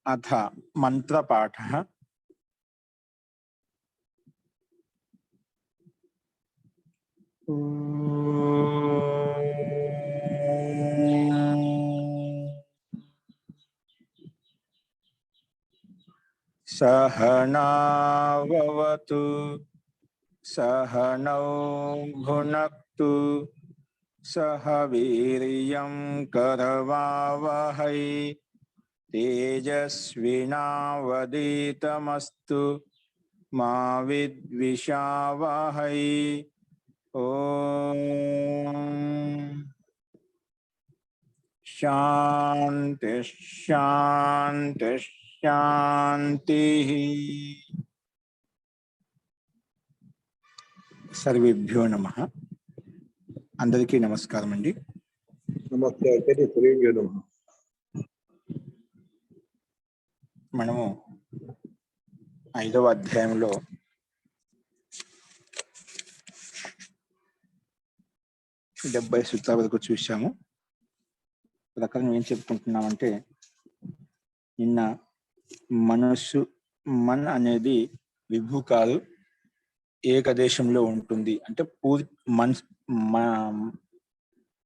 अथ मंत्रपाठः। सहनाववतु सहनौ भुनक्तु सह वीर्यं करवावहै तेजस्विनावधीतमस्तु मा विद्विषावहै। ओम शांति शांति शांति। सर्वेभ्यो नमः। अंदरिकी नमस्कारम अंडी। नमस्ते आचार्य, सर्वेभ्यो नमः। మనము 5వ అధ్యాయంలో 70 సూత్రాల వరకు చూశాము. ప్రకారం ఏం చెప్పుకుంటున్నామంటే, నిన్న మనస్సు అనేది విభు కాదు, ఏకదేశంలో ఉంటుంది. అంటే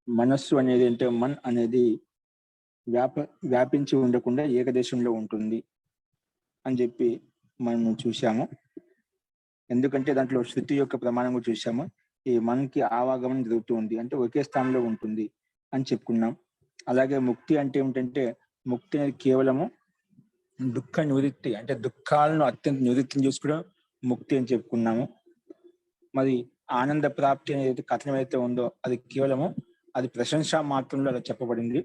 మనస్సు అనేది అంటే అనేది వ్యాపించి ఉండకుండా ఏకదేశంలో ఉంటుంది అని చెప్పి మనం చూశాము. ఎందుకంటే దాంట్లో శృతి యొక్క ప్రమాణం కూడా చూశాము. ఈ మనకి ఆవాగమనం జరుగుతూ ఉంది, అంటే ఒకే స్థానంలో ఉంటుంది అని చెప్పుకున్నాం. అలాగే ముక్తి అంటే ఏమిటంటే, ముక్తి అనేది కేవలము దుఃఖ నివృత్తి, అంటే దుఃఖాలను అత్యంత నివృత్తిని చేసుకోవడం ముక్తి అని చెప్పుకున్నాము. మరి ఆనంద ప్రాప్తి అనేది కథనం అయితే ఉందో అది కేవలము అది ప్రశంస మాత్రంలో అలా చెప్పబడింది.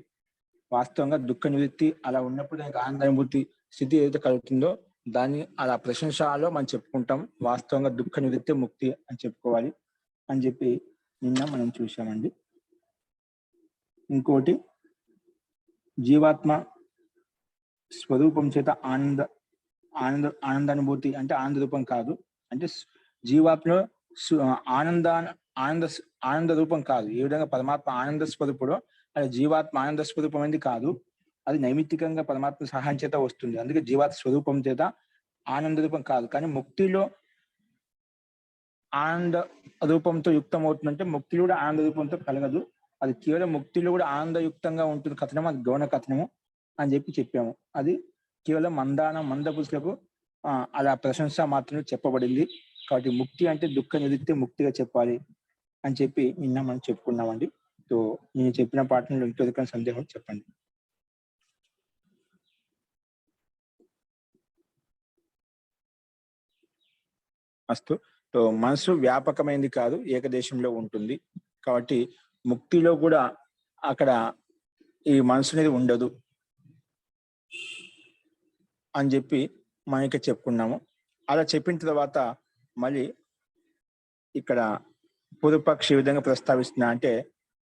వాస్తవంగా దుఃఖ నివృత్తి అలా ఉన్నప్పుడు దానికి ఆనందానుభూతి స్థితి ఏదైతే కలుగుతుందో దాన్ని అలా ప్రశంసలో మనం చెప్పుకుంటాం. వాస్తవంగా దుఃఖ నివృత్తి ముక్తి అని చెప్పుకోవాలి అని చెప్పి నిన్న మనం చూసామండి. ఇంకోటి, జీవాత్మ స్వరూపం చేత ఆనందానుభూతి అంటే ఆనంద రూపం కాదు, అంటే జీవాత్మలో ఆనంద రూపం కాదు. ఏ విధంగా పరమాత్మ ఆనంద స్వరూపుడో అది జీవాత్మ ఆనంద స్వరూపం అనేది కాదు, అది నైమిత్తికంగా పరమాత్మ సహాయం చేత వస్తుంది. అందుకే జీవాత్మ స్వరూపం చేత ఆనంద రూపం కాదు. కానీ ముక్తిలో ఆనంద రూపంతో యుక్తం అవుతుందంటే ముక్తిలో కూడా ఆనంద రూపంతో కలగదు. అది కేవలం ముక్తిలో కూడా ఆనందయుక్తంగా ఉంటుంది కథనం, అది గౌణ కథనము అని చెప్పాము. అది కేవలం మంద పురుషులకు అలా ప్రశంస మాత్రమే చెప్పబడింది. కాబట్టి ముక్తి అంటే దుఃఖ నివృత్తి ముక్తిగా చెప్పాలి అని చెప్పి నిన్న మనం చెప్పుకున్నామండి. సో నేను చెప్పిన పాఠంలో ఇంకొక సందేహం చెప్పండి. అస్తు. సో మనసు వ్యాపకమైంది కాదు, ఏకదేశంలో ఉంటుంది. కాబట్టి ముక్తిలో కూడా అక్కడ ఈ మనసు అనేది ఉండదు అని చెప్పి మనకి చెప్పుకున్నాము. అలా చెప్పిన తర్వాత మళ్ళీ ఇక్కడ పూర్వపక్ష ఈ విధంగా ప్రస్తావిస్తున్నా అంటే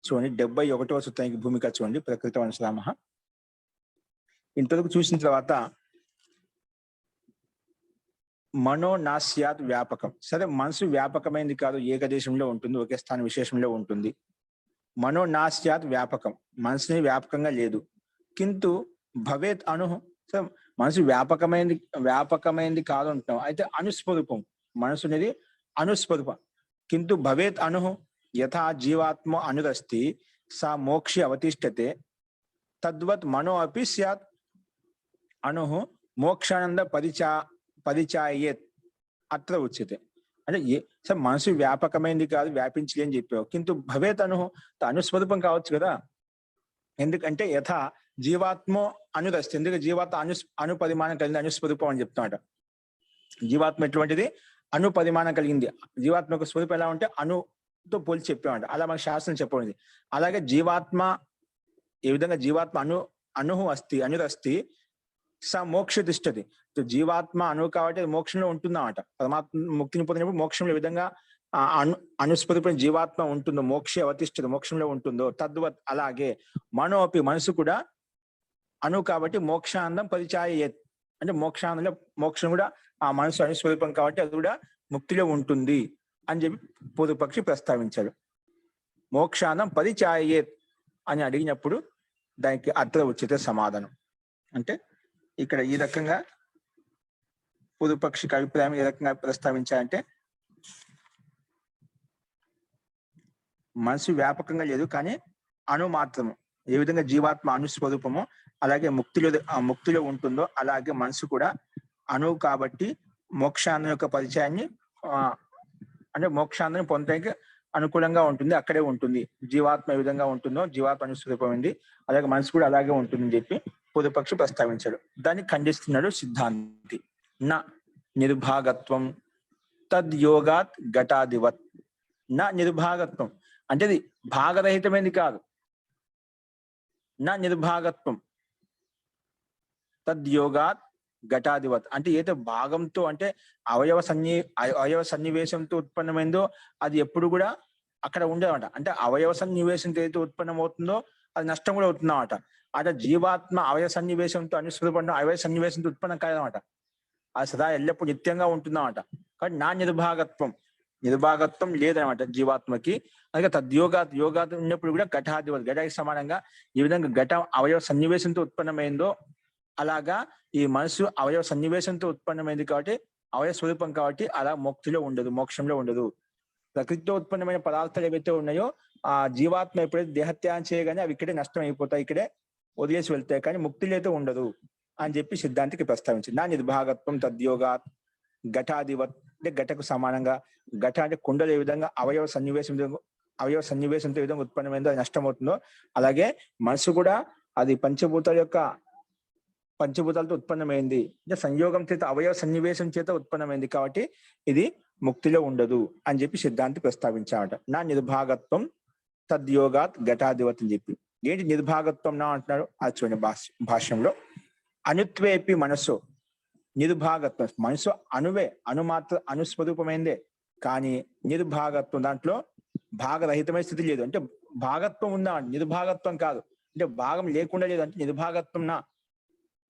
చూడండి, 71వ సూత్రానికి భూమిక చూడండి, ప్రకృతి వనశ్రామ. ఇంతవరకు చూసిన తర్వాత మనో నాస్యాత్ వ్యాపకం. సరే, మనసు వ్యాపకమైంది కాదు, ఏకదేశంలో ఉంటుంది, ఒకే స్థాన విశేషంలో ఉంటుంది. మనో నాస్యాత్ వ్యాపకం, మనసుని వ్యాపకంగా లేదు. కింటు భవేత్ అను. సో మనసు వ్యాపకమైంది కాదు అంటున్నాం, అయితే అనుస్వరూపం, మనసు అనేది అనుస్వరూపం. కింటు భవేత్ అను యథా జీవాత్మ అనురస్తి సా మోక్షి అవతిష్టతే తద్వత్ మనో అపి స్యాత్ అను మోక్షానంద పరిచాయేత్ అత్ర ఉచ్యతే. అంటే సార్ మనసు వ్యాపకమైంది కాదు, వ్యాపించలే అని చెప్పావు. కింటు భవేత్ అనుస్వరూపం కావచ్చు కదా. ఎందుకంటే యథా జీవాత్మ అనురస్తి, ఎందుకంటే జీవాత్మ అనుపరిమాణం కలిగింది, అనుస్వరూపం అని చెప్తున్నాడు. జీవాత్మ ఎటువంటిది? అనుపరిమాణం కలిగింది. జీవాత్మ యొక్క స్వరూపం ఎలా ఉంటే అణుతో పోల్చి చెప్పామంట. అలా మన శాస్త్రం చెప్పబడింది. అలాగే జీవాత్మ ఏ విధంగా జీవాత్మ అనురస్తి స మోక్ష తిష్టతి. జీవాత్మ కాబట్టి మోక్షంలో ఉంటుందన్నమాట. పరమాత్మ ముక్తిని పొందినప్పుడు మోక్షంలో ఏ విధంగా అనుస్వరూపం జీవాత్మ ఉంటుందో, మోక్షే అవతిష్టది, మోక్షంలో ఉంటుందో తద్వత్ అలాగే మనోపి, మనసు కూడా కాబట్టి మోక్షానందం పరిచాయేత్, అంటే మోక్షం కూడా ఆ మనసు అనుస్వరూపం కాబట్టి అది కూడా ముక్తిలో ఉంటుంది అని చెప్పి పూర్వపక్షి ప్రస్తావించాడు. మోక్షానందం పరిచాయేత్ అని అడిగినప్పుడు దానికి అత్ర ఉచిత సమాధానం, అంటే ఇక్కడ ఈ రకంగా పూర్వపక్షిక అభిప్రాయం ఏ రకంగా ప్రస్తావించాలంటే మనసు వ్యాపకంగా లేదు కానీ అణు మాత్రము. ఏ విధంగా జీవాత్మ అణు స్వరూపమో అలాగే ముక్తిలో ఉంటుందో అలాగే మనసు కూడా అణువు కాబట్టి మోక్షాన్ని యొక్క పరిచయాన్ని అంటే మోక్షాన్ని పొందడానికి అనుకూలంగా ఉంటుంది, అక్కడే ఉంటుంది. జీవాత్మ ఏ విధంగా ఉంటుందో జీవాత్మ అనుస్వరూపమైంది, అలాగే మనసు కూడా అలాగే ఉంటుందని చెప్పి పూర్వపక్షి ప్రస్తావించాడు. దాన్ని ఖండిస్తున్నాడు సిద్ధాంతి. నా నిర్భాగత్వం తద్యోగాత్ ఘటాదివత్. నా నిర్భాగత్వం అంటే ఇది భాగరహితమైనది కాదు. నా నిర్భాగత్వం తద్యోగాత్ ఘటాధివత్ అంటే ఏదో భాగంతో అంటే అవయవ సన్నివేశంతో ఉత్పన్నమైందో అది ఎప్పుడు కూడా అక్కడ ఉండదన్నమాట. అంటే అవయవ సన్నివేశంతో ఏదైతే ఉత్పన్నమవుతుందో అది నష్టం కూడా అవుతుందన్నమాట. అంటే జీవాత్మ అవయవ సన్నివేశంతో అనుసృతపడిన అవయవ సన్నివేశంతో ఉత్పన్నం కాదనమాట. అది సదా ఎల్లప్పుడు నిత్యంగా ఉంటుందన్నమాట. కాబట్టి నా నిర్భాగత్వం లేదనమాట జీవాత్మకి. అలాగే యోగాత్ ఉన్నప్పుడు కూడా ఘటాధివత్ ఘటానికి సమానంగా ఈ విధంగా ఘట అవయవ సన్నివేశంతో ఉత్పన్నమైందో అలాగా ఈ మనసు అవయవ సన్నివేశంతో ఉత్పన్నమైంది కాబట్టి అవయవ స్వరూపం కాబట్టి అలా ముక్తిలో ఉండదు, మోక్షంలో ఉండదు. ప్రకృతితో ఉత్పన్నమైన పదార్థాలు ఏవైతే ఉన్నాయో ఆ జీవాత్మ ఎప్పుడైతే దేహత్యాగం చేయగానే అవి ఇక్కడే నష్టం అయిపోతాయి, ఇక్కడే వదిలేసి వెళ్తాయి, కానీ ముక్తిలో అయితే ఉండదు అని చెప్పి సిద్ధాంతికి ప్రస్తావించింది. నా నిర్భాగత్వం తద్యోగాత్ ఘటాధివత్ అంటే ఘటకు సమానంగా. ఘట అంటే కుండలు ఏ విధంగా అవయవ సన్నివేశంతో ఏ విధంగా ఉత్పన్నమైందో అది నష్టమవుతుందో అలాగే మనసు కూడా అది పంచభూతాలతో ఉత్పన్నమైంది అంటే సంయోగం చేత అవయవ సన్నివేశం చేత ఉత్పన్నమైంది కాబట్టి ఇది ముక్తిలో ఉండదు అని చెప్పి సిద్ధాంతి ప్రస్తావించామట. నా నిర్భాగత్వం తద్యోగాత్ ఘటాధివత్ అని చెప్పి. ఏంటి నిర్భాగత్వం నా అంటున్నాడు అది చూడండి భాష్యంలో. అనుత్వేపి మనసు నిర్భాగత్వం, మనసు అనుస్వరూపమైందే కానీ నిర్భాగత్వం దాంట్లో భాగరహితమైన స్థితి లేదు. అంటే భాగత్వం ఉందా, నిర్భాగత్వం కాదు. అంటే భాగం లేకుండా లేదు అంటే నిర్భాగత్వం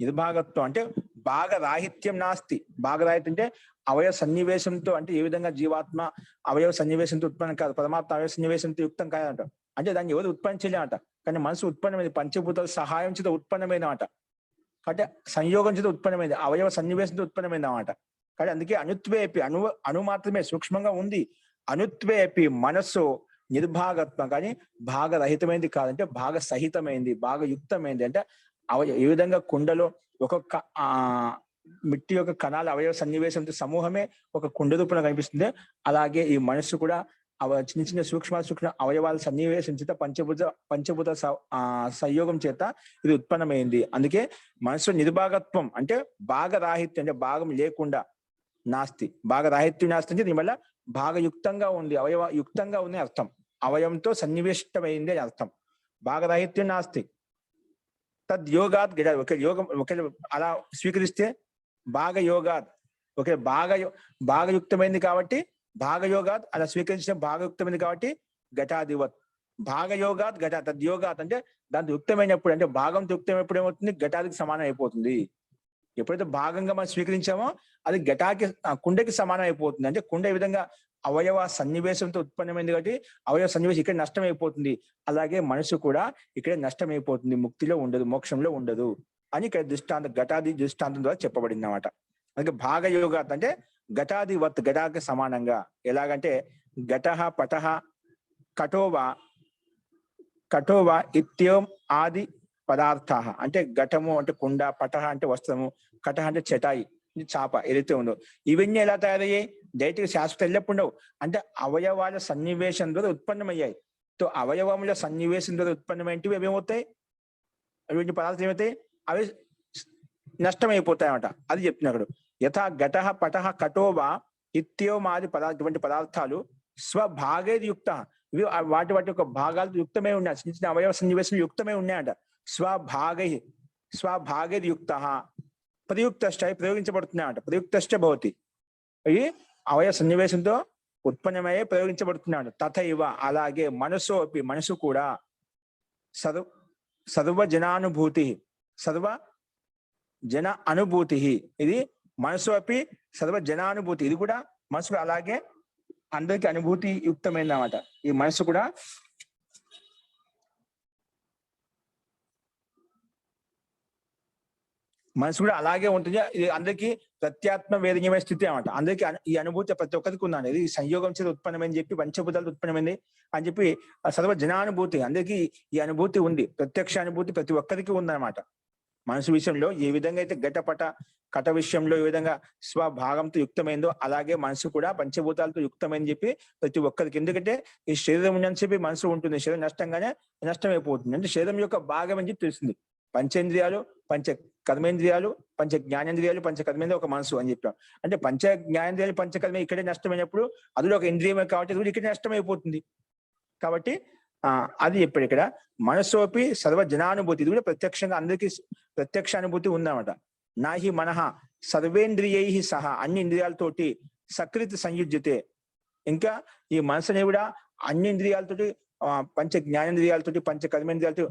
నిర్భాగత్వం అంటే భాగరాహిత్యం నాస్తి. భాగరాహిత్యం అంటే అవయవ సన్నివేశంతో అంటే ఏ విధంగా జీవాత్మ అవయవ సన్నివేశంతో ఉత్పన్నం కాదు, పరమాత్మ అవయవ సన్నివేశంతో యుక్తం కాదంట. అంటే దాన్ని ఎవరు ఉత్పన్నం చేయలేమట, కానీ మనసు ఉత్పన్నమైంది, పంచభూతాల సహాయం చేత ఉత్పన్నమైనమాట. అంటే సంయోగం చేత ఉత్పన్నమైంది, అవయవ సన్నివేశంతో ఉత్పన్నమైంది అన్నమాట. కానీ అందుకే అనుత్వేపి అణు మాత్రమే సూక్ష్మంగా ఉంది. అనుత్వేపి మనస్సు నిర్భాగత్వం కానీ భాగరహితమైంది కాదంటే భాగ సహితమైంది, భాగయుక్తమైంది. అంటే ఏ విధంగా కుండలో ఒక్కొక్క మిట్టి యొక్క కణాల అవయవ సన్నివేశంతో సమూహమే ఒక కుండ రూపంలో కనిపిస్తుంది, అలాగే ఈ మనస్సు కూడా చిన్న చిన్న సూక్ష్మ అవయవాల సన్నివేశం చేత పంచభూత సంయోగం చేత ఇది ఉత్పన్నమైంది. అందుకే మనసు నిర్భాగత్వం అంటే భాగరాహిత్యం అంటే భాగం లేకుండా నాస్తి. భాగరాహిత్యం నాస్తి అంటే దీని వల్ల భాగయుక్తంగా ఉంది, అవయవయుక్తంగా ఉంది అర్థం. అవయవంతో సన్నివేశమైంది అని అర్థం. భాగరాహిత్యం నాస్తి. తద్యోగాత్ ఒకే యోగం ఒకే అలా స్వీకరిస్తే భాగయోగాత్ ఒకే భాగయుక్తమైంది కాబట్టి భాగయోగాత్ అలా స్వీకరించిన భాగయుక్తమైంది కాబట్టి ఘటాధివత్. భాగయోగాత్ ఘట తద్యోగాత్ అంటే దాంతో యుక్తమైనప్పుడు అంటే భాగంతో యుక్తమైనప్పుడు ఏమవుతుంది, ఘటాదికి సమానం అయిపోతుంది. ఎప్పుడైతే భాగంగా మనం స్వీకరించామో అది కుండకి సమానం అయిపోతుంది. అంటే కుండ ఈ విధంగా అవయవ సన్నివేశంతో ఉత్పన్నమైంది కాబట్టి అవయవ సన్నివేశం ఇక్కడ నష్టం అయిపోతుంది, అలాగే మనసు కూడా ఇక్కడే నష్టం అయిపోతుంది, ముక్తిలో ఉండదు, మోక్షంలో ఉండదు అని ఇక్కడ ఘటాది దృష్టాంతం ద్వారా చెప్పబడింది అన్నమాట. అందుకే భాగయోగాత్ అంటే ఘటాధివత్ ఘటాకి సమానంగా. ఎలాగంటే ఘటః పటః కఠోవా ఇత్యం ఆది పదార్థాః అంటే ఘటము అంటే కుండ, పటః అంటే వస్త్రము, కటః అంటే చటాయి చాప ఏదైతే ఉందో ఇవన్నీ ఎలా తయారయ్యాయి, డైరెక్ట్గా శాశ్వత ఎల్లప్పుండవు. అంటే అవయవాల సన్నివేశం ద్వారా ఉత్పన్నమయ్యాయి. సో అవయవముల సన్నివేశం ద్వారా ఉత్పన్నమైనవి ఏమవుతాయి, అటువంటి పదార్థాలు ఏమవుతాయి, అవి నష్టమైపోతాయి అన్నమాట. అది చెప్తున్నాడు. యథా ఘటః పటః కఠోవా ఇత్యోమాది ఇటువంటి పదార్థాలు స్వభాగేది యుక్త ఇవి వాటి యొక్క భాగాలతో యుక్తమై ఉన్నాయి, చిన్న చిన్న అవయవ సన్నివేశం యుక్తమై ఉన్నాయంట. స్వభాగేది యుక్త ప్రయుక్తశ్చ ప్రయోగించబడుతున్నాయంట. ప్రయుక్తశ్చ భవతి అవి అవయవ సన్నివేశంతో ఉత్పన్నమయ్యే ప్రయోగించబడుతున్నాడు. తథైవ అలాగే మనసు కూడా సర్వజనానుభూతి ఇది మనసు అపి సర్వజనానుభూతి ఇది కూడా మనసు అలాగే అందరికి అనుభూతి యుక్తమైంది అన్నమాట. ఈ మనసు కూడా మనసు కూడా అలాగే ఉంటుంది. ఇది అందరికీ ప్రత్యాత్మ వేదనీయమైన స్థితి అన్నమాట. అందరికీ ఈ అనుభూతి ప్రతి ఒక్కరికి ఉందండి. ఇది సంయోగం చేత ఉత్పన్నమని చెప్పి పంచభూతాలు ఉత్పన్నమైంది అని చెప్పి సర్వ జనానుభూతి అందరికీ ఈ అనుభూతి ఉంది. ప్రత్యక్ష అనుభూతి ప్రతి ఒక్కరికి ఉందన్నమాట. మనసు విషయంలో ఏ విధంగా అయితే ఘటపట కట విషయంలో ఏ విధంగా స్వభాగంతో యుక్తమైందో అలాగే మనసు కూడా పంచభూతాలతో యుక్తమైందని చెప్పి ప్రతి ఒక్కరికి. ఎందుకంటే ఈ శరీరం ఉన్నని చెప్పి మనసు ఉంటుంది. శరీరం నష్టంగానే నష్టమైపోతుంది. అంటే శరీరం యొక్క భాగం అని చెప్పి తెలుస్తుంది. పంచేంద్రియాలు, పంచ కర్మేంద్రియాలు, పంచ జ్ఞానేంద్రియాలు, పంచ కర్మేంద్రియాలు ఒక మనసు అని చెప్పాం. అంటే పంచ జ్ఞానేంద్రియాలు, పంచకర్మ ఇక్కడే నష్టమైనప్పుడు అది ఒక ఇంద్రియమే కాబట్టి అది కూడా ఇక్కడే నష్టమైపోతుంది. కాబట్టి అది చెప్పాడు ఇక్కడ. మనసోపి సర్వ జనానుభూతి, ఇది కూడా ప్రత్యక్షంగా అందరికీ ప్రత్యక్ష అనుభూతి ఉందన్నమాట. నాహి మనహ సర్వేంద్రియై సహా, అన్ని ఇంద్రియాలతోటి సకృతి సంయుజ్యతే. ఇంకా ఈ మనసుని కూడా అన్ని ఇంద్రియాలతోటి పంచ జ్ఞానేంద్రియాలతోటి పంచ కర్మేంద్రియాలతో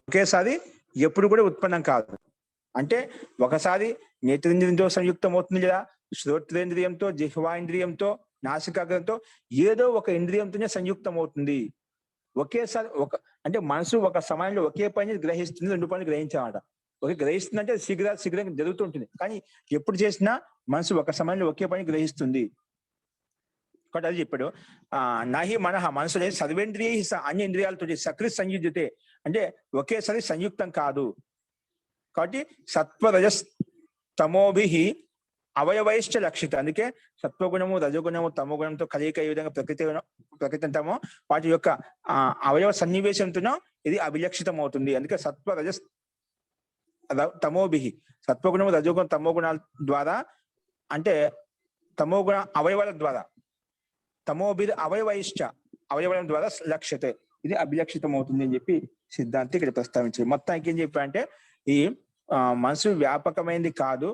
ఒకేసారి ఎప్పుడు కూడా ఉత్పన్నం కాదు. అంటే ఒకసారి నేత్రేంద్రియంతో సంయుక్తం అవుతుంది లేదా శ్రోత్రేంద్రియంతో, జిహ్వాంద్రియంతో, నాసికాగ్రంతో ఏదో ఒక ఇంద్రియంతోనే సంయుక్తం అవుతుంది. ఒకేసారి అంటే మనసు ఒక సమయంలో ఒకే పని గ్రహిస్తుంది, రెండు పనులు గ్రహించామట. గ్రహిస్తుంది అంటే శీఘ్రంగా జరుగుతుంటుంది. కానీ ఎప్పుడు చేసినా మనసు ఒక సమయంలో ఒకే పని గ్రహిస్తుంది. కాబట్టి అది చెప్పాడు. నాహి మనహ, మనసు అనేది సర్వేంద్రియ అన్ని ఇంద్రియాలతో సకృత్ సంయుజ్యతే, అంటే ఒకేసారి సంయుక్తం కాదు. కాబట్టి సత్వరజస్ తమోభి అవయవైశ్చ లక్షిత. అందుకే సత్వగుణము, రజగుణము, తమోగుణంతో కలయిక ఏ విధంగా ప్రకృతి అంటామో వాటి యొక్క అవయవ సన్నివేశంతోనో ఇది అభిలక్షితం అవుతుంది. అందుకే సత్వ రజస్ తమోభి, సత్వగుణము, రజోగుణం, తమోగుణాల ద్వారా, అంటే తమోగుణ అవయవాల ద్వారా, తమోభి అవయవైశ్చ అవయవాల ద్వారా లక్ష్యతే, ఇది అభిలక్షితం అవుతుంది అని చెప్పి సిద్ధాంతి ఇక్కడ ప్రస్తావించారు. మొత్తానికి ఏం చెప్పారంటే ఈ మనసు వ్యాపకమైనది కాదు,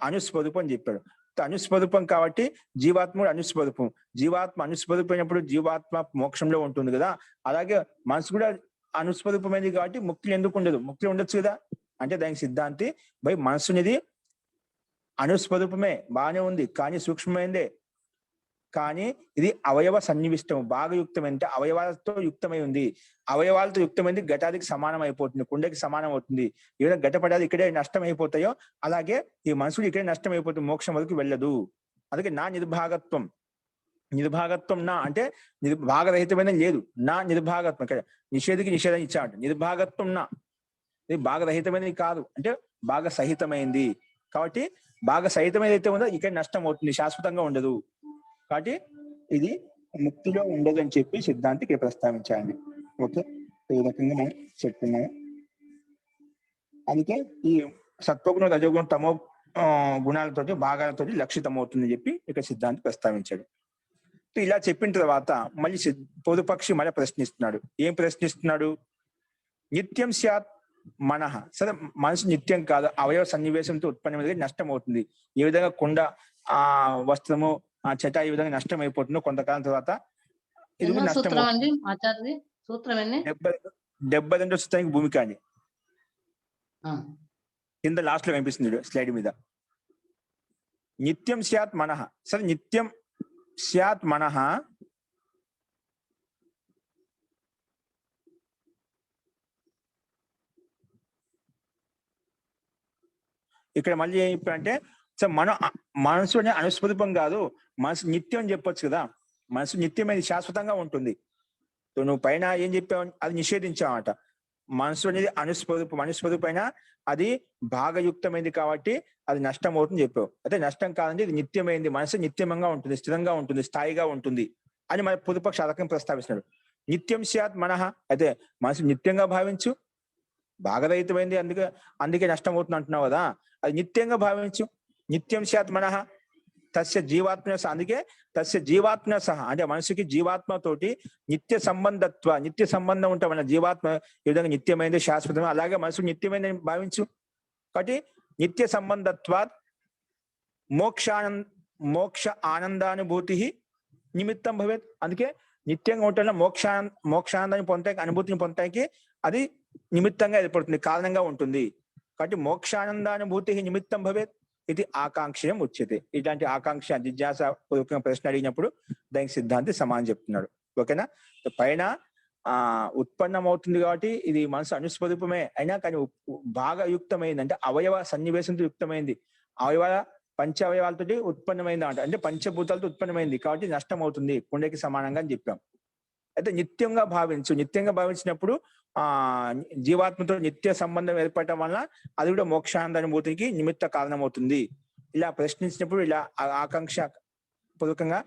అనుస్వరూపం అని చెప్పాడు. అనుస్వరూపం కాబట్టి జీవాత్మ కూడా అనుస్వరూపం. జీవాత్మ అనుస్వరూపమైనప్పుడు జీవాత్మ మోక్షంలో ఉంటుంది కదా, అలాగే మనసు కూడా అనుస్వరూపమైనది కాబట్టి ముక్తి ఎందుకు ఉండదు? ముక్తి ఉండొచ్చు కదా. అంటే దానికి సిద్ధాంతి మనసునిది అనుస్వరూపమే, బాగానే ఉంది, కానీ సూక్ష్మమైందే. కానీ ఇది అవయవ సన్నివిష్టం, బాగా యుక్తమైంది, అవయవాలతో యుక్తమై ఉంది. అవయవాలతో యుక్తమైంది ఘటానికి సమానం అయిపోతుంది, కుండకి సమానం అవుతుంది. ఏదైనా ఘటపడాలు ఇక్కడే నష్టం అయిపోతాయో అలాగే ఈ మనసుడు ఇక్కడే నష్టం అయిపోతుంది, మోక్షం వరకు వెళ్ళదు. అందుకే నా నిర్భాగత్వం, నిర్భాగత్వం నా అంటే భాగరహితమైన లేదు, నా నిర్భాగత్వం. ఇక్కడ నిషేధికి నిషేధం ఇచ్చాడు. నిర్భాగత్వం నా, ఇది భాగరహితమైనది కాదు, అంటే భాగ సహితమైంది. కాబట్టి భాగ సహితమైనది అయితే ఉందో ఇక్కడ నష్టం అవుతుంది, శాశ్వతంగా ఉండదు. కాబట్టి ఇది ముక్తిలో ఉండదు అని చెప్పి సిద్ధాంతి ఇక్కడ ప్రస్తావించాలి. ఓకే, ఈ రకంగా మనం చెప్తున్నాము. అందుకే ఈ సత్వగుణం, రజోగుణం, తమో గుణాలతోటి భాగాలతోటి లక్షితం అవుతుందని చెప్పి ఇక్కడ సిద్ధాంతి ప్రస్తావించాడు. ఇలా చెప్పిన తర్వాత మళ్ళీ పొదుపక్షి మళ్ళీ ప్రశ్నిస్తున్నాడు. ఏం ప్రశ్నిస్తున్నాడు? నిత్యం స్యాత్ మనః, సరే మనసు నిత్యం కాదు, అవయవ సన్నివేశంతో ఉత్పన్నమైనది నష్టం అవుతుంది. ఏ విధంగా కుండ వస్త్రము చెట ఈ విధంగా నష్టం అయిపోతుందో కొంతకాలం తర్వాత ఇది కూడా నష్టం. 72వ సూత్రానికి భూమిక అండి, కింద లాస్ట్ లో కనిపిస్తుంది స్లైడ్ మీద. నిత్యం స్యాత్ మనః, సరే నిత్యం స్యాత్ మనః ఇక్కడ మళ్ళీ ఏం చెప్పారంటే సార్ మనసు అనే అనుస్వరూపం కాదు, మనసు నిత్యం అని చెప్పొచ్చు కదా. మనసు నిత్యమైనది, శాశ్వతంగా ఉంటుంది. నువ్వు పైన ఏం చెప్పావు అది నిషేధించావట. మనసు అనేది అనుస్వరూపమైన అది భాగయుక్తమైంది కాబట్టి అది నష్టం అవుతుంది చెప్పావు. అయితే నష్టం కాదండి, ఇది నిత్యమైంది, మనసు నిత్యమంగా ఉంటుంది, స్థిరంగా ఉంటుంది, స్థాయిగా ఉంటుంది అని మన పొదుపక్ష రకం ప్రస్తావిస్తున్నాడు. నిత్యం స్యాత్ మనః, అయితే మనసు నిత్యంగా భావించు, భాగరహితమైంది అందుకే నష్టం అవుతుంది అంటున్నావు కదా, అది నిత్యంగా భావించు. నిత్యం స్యాత్ మనః తస్య జీవాత్మ, అందుకే తస్య జీవాత్మ సహా, అంటే మనసుకి జీవాత్మతోటి నిత్య సంబంధం ఉంటాం. మన జీవాత్మ ఈ విధంగా నిత్యమైనది, శాశ్వతం, అలాగే మనసు నిత్యమైనది భావించు. కాబట్టి నిత్య సంబంధత్వాత్ మోక్ష ఆనందానుభూతి నిమిత్తం భవేత్. అందుకే నిత్యంగా ఉంటున్న మోక్షానందాన్ని పొందడానికి, అనుభూతిని పొందడానికి అది నిమిత్తంగా ఏర్పడుతుంది, కారణంగా ఉంటుంది. కాబట్టి మోక్షానందానుభూతి నిమిత్తం భవేత్ ఇది ఆకాంక్షయం ఉచ్యతే. ఇలాంటి ఆకాంక్ష జిజ్ఞాస పూర్వకంగా ప్రశ్న అడిగినప్పుడు దానికి సిద్ధాంతి సమానం చెప్తున్నాడు. ఓకేనా? పైన ఉత్పన్నం అవుతుంది కాబట్టి ఇది మనసు అనుస్వరూపమే అయినా కానీ బాగా యుక్తమైంది అంటే అవయవ సన్నివేశంతో యుక్తమైంది అవయవ పంచ అవయవాలతోటి ఉత్పన్నమైంది అంటే పంచభూతాలతో ఉత్పన్నమైంది కాబట్టి నష్టం అవుతుంది కుండకి సమానంగా అని చెప్పాం. అయితే నిత్యంగా భావించినప్పుడు జీవాత్మతో నిత్య సంబంధం ఏర్పడటం వల్ల అది కూడా మోక్షానందనుభూతికి నిమిత్త కారణమవుతుంది. ఇలా ప్రశ్నించినప్పుడు ఇలా ఆకాంక్ష పూర్వకంగా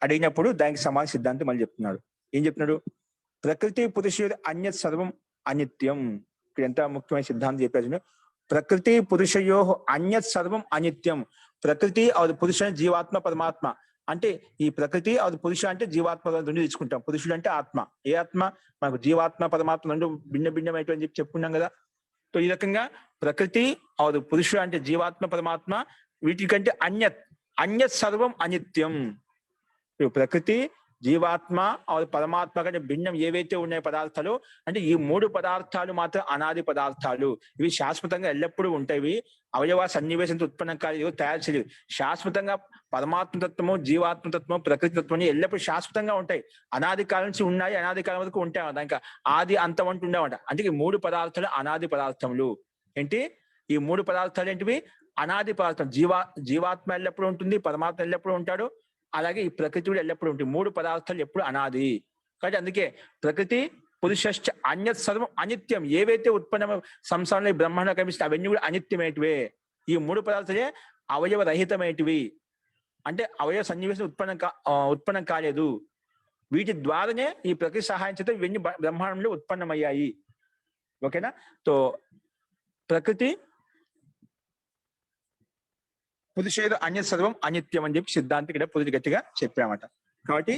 అడిగినప్పుడు దానికి సమాన సిద్ధాంతం మళ్ళీ చెప్తున్నాడు. ఏం చెప్తున్నాడు? ప్రకృతి పురుషుడు అన్యత్ సర్వం అనిత్యం. ఇక్కడ ఎంత ముఖ్యమైన సిద్ధాంతం చెప్పారు. ప్రకృతి పురుషయో అన్యత్ సర్వం అనిత్యం. ప్రకృతి అది పురుష జీవాత్మ పరమాత్మ అంటే ఈ ప్రకృతి అది పురుష అంటే జీవాత్మ రెండు తీసుకుంటాం. పురుషుడు అంటే ఆత్మ. ఏ ఆత్మ? మనకు జీవాత్మ పరమాత్మ రెండు భిన్న భిన్నమైనటువంటి చెప్పి చెప్పుకున్నాం కదా. సో ఈ రకంగా ప్రకృతి అది పురుషుడు అంటే జీవాత్మ పరమాత్మ వీటికంటే అన్యత్ సర్వం అనిత్యం. ప్రకృతి జీవాత్మ పరమాత్మ కంటే భిన్నం ఏవైతే ఉన్నాయి పదార్థాలు అంటే ఈ మూడు పదార్థాలు మాత్రం అనాది పదార్థాలు. ఇవి శాశ్వతంగా ఎల్లప్పుడూ ఉంటాయి. అవయవ సన్నివేశంతో ఉత్పన్నం కాలేదు, తయారు చేయలేదు. శాశ్వతంగా పరమాత్మతత్వము జీవాత్మతత్వము ప్రకృతి తత్వం ఎల్లప్పుడూ శాశ్వతంగా ఉంటాయి. అనాది కాలం నుంచి ఉన్నాయి, అనాది కాలం వరకు ఉంటాయి. దానికి ఆది అంతం అంటూ ఉండేవంట. అందుకే మూడు పదార్థాలు అనాది పదార్థములు. ఏంటి ఈ మూడు పదార్థాలు? ఏంటివి? అనాది పదార్థం. జీవాత్మ ఎల్లప్పుడూ ఉంటుంది, పరమాత్మ ఎల్లప్పుడూ ఉంటాడు, అలాగే ఈ ప్రకృతి కూడా ఎల్లప్పుడూ ఉంటుంది. మూడు పదార్థాలు ఎప్పుడు అనాది. కాబట్టి అందుకే ప్రకృతి పురుషశ్చ అన్యత్ సర్వం అనిత్యం. ఏవైతే ఉత్పన్న సంసారంలో బ్రహ్మాండ కనిపిస్తాయి అవన్నీ కూడా అనిత్యమైనటివే. ఈ మూడు పదార్థాలే అవయవ రహితమైనటివి అంటే అవయవ సన్నివేశం ఉత్పన్నం కాలేదు. వీటి ద్వారానే ఈ ప్రకృతి సహాయం చేత ఇవన్నీ బ్రహ్మాండంలో ఉత్పన్నమయ్యాయి. ఓకేనా? సో ప్రకృతి పురుషేదు అన్య సర్వం అనిత్యం అని చెప్పి సిద్ధాంతం ఇక్కడ పురుషు గట్టిగా చెప్పామట. కాబట్టి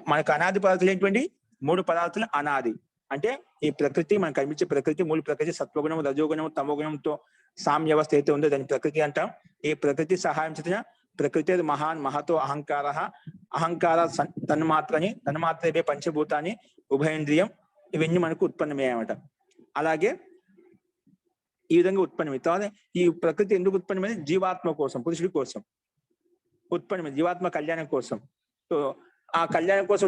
మనకు అనాది పదార్థాలు ఏంటండి? మూడు పదార్థాలు అనాది. అంటే ఈ ప్రకృతి మనకు కనిపించే ప్రకృతి మూడు ప్రకృతి సత్వగుణం రజోగుణం తమోగుణంతో సామ్య వ్యవస్థ అయితే ఉందో దాన్ని ప్రకృతి అంటాం. ఈ ప్రకృతి సహాయం చేత ప్రకృతి మహాన్ మహతో అహంకార తన్మాత్రవే పంచభూతాన్ని ఉభయేంద్రియం ఇవన్నీ మనకు ఉత్పన్నమయ్యాయన్నమాట. అలాగే ఈ విధంగా ఉత్పన్నమైంది. తర్వాత ఈ ప్రకృతి ఎందుకు ఉత్పన్నమైంది? జీవాత్మ కోసం, పురుషుడి కోసం ఉత్పన్నమైంది, జీవాత్మ కళ్యాణం కోసం. సో ఆ కళ్యాణం కోసం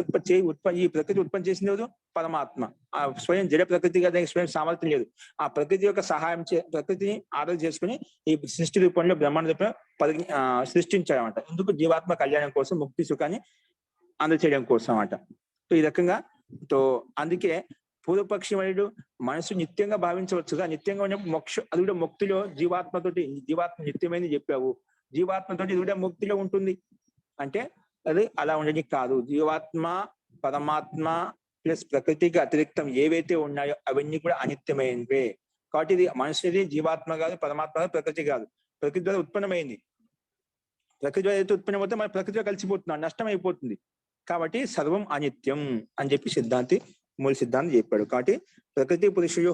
ఈ ప్రకృతి ఉత్పత్తి చేసింది ఎవరు? పరమాత్మ. ఆ స్వయం జడ ప్రకృతి కదా, స్వయం సామర్థ్యం లేదు. ఆ ప్రకృతి యొక్క సహాయం ప్రకృతిని ఆరోగ్యం చేసుకుని ఈ సృష్టి రూపంలో బ్రహ్మాండ రూపంలో సృష్టించాడనమాట. ఎందుకు? జీవాత్మ కళ్యాణం కోసం, ముక్తి సుఖాన్ని అందచేయడం కోసం అన్నమాట. సో ఈ రకంగా అందుకే పూర్వపక్షి మనుడు మనసు నిత్యంగా భావించవచ్చుగా. నిత్యంగా ఉన్నప్పుడు అది కూడా ముక్తిలో జీవాత్మ నిత్యమైంది చెప్పావు. జీవాత్మతోటి ఇది కూడా ముక్తిలో ఉంటుంది అంటే అది అలా ఉండని కాదు. జీవాత్మ పరమాత్మ ప్లస్ ప్రకృతికి అతిరిక్తం ఏవైతే ఉన్నాయో అవన్నీ కూడా అనిత్యమైనవే. కాబట్టి ఇది మనుషుది జీవాత్మ కాదు, పరమాత్మ కాదు, ప్రకృతి కాదు. ప్రకృతి ద్వారా ఉత్పన్నమైంది. ప్రకృతి ద్వారా అయితే ఉత్పన్నమైతే మన ప్రకృతిలో కలిసిపోతున్నాం, నష్టం అయిపోతుంది. కాబట్టి సర్వం అనిత్యం అని చెప్పి మూల సిద్ధాంతం చెప్పాడు. కాబట్టి ప్రకృతి పురుషుడు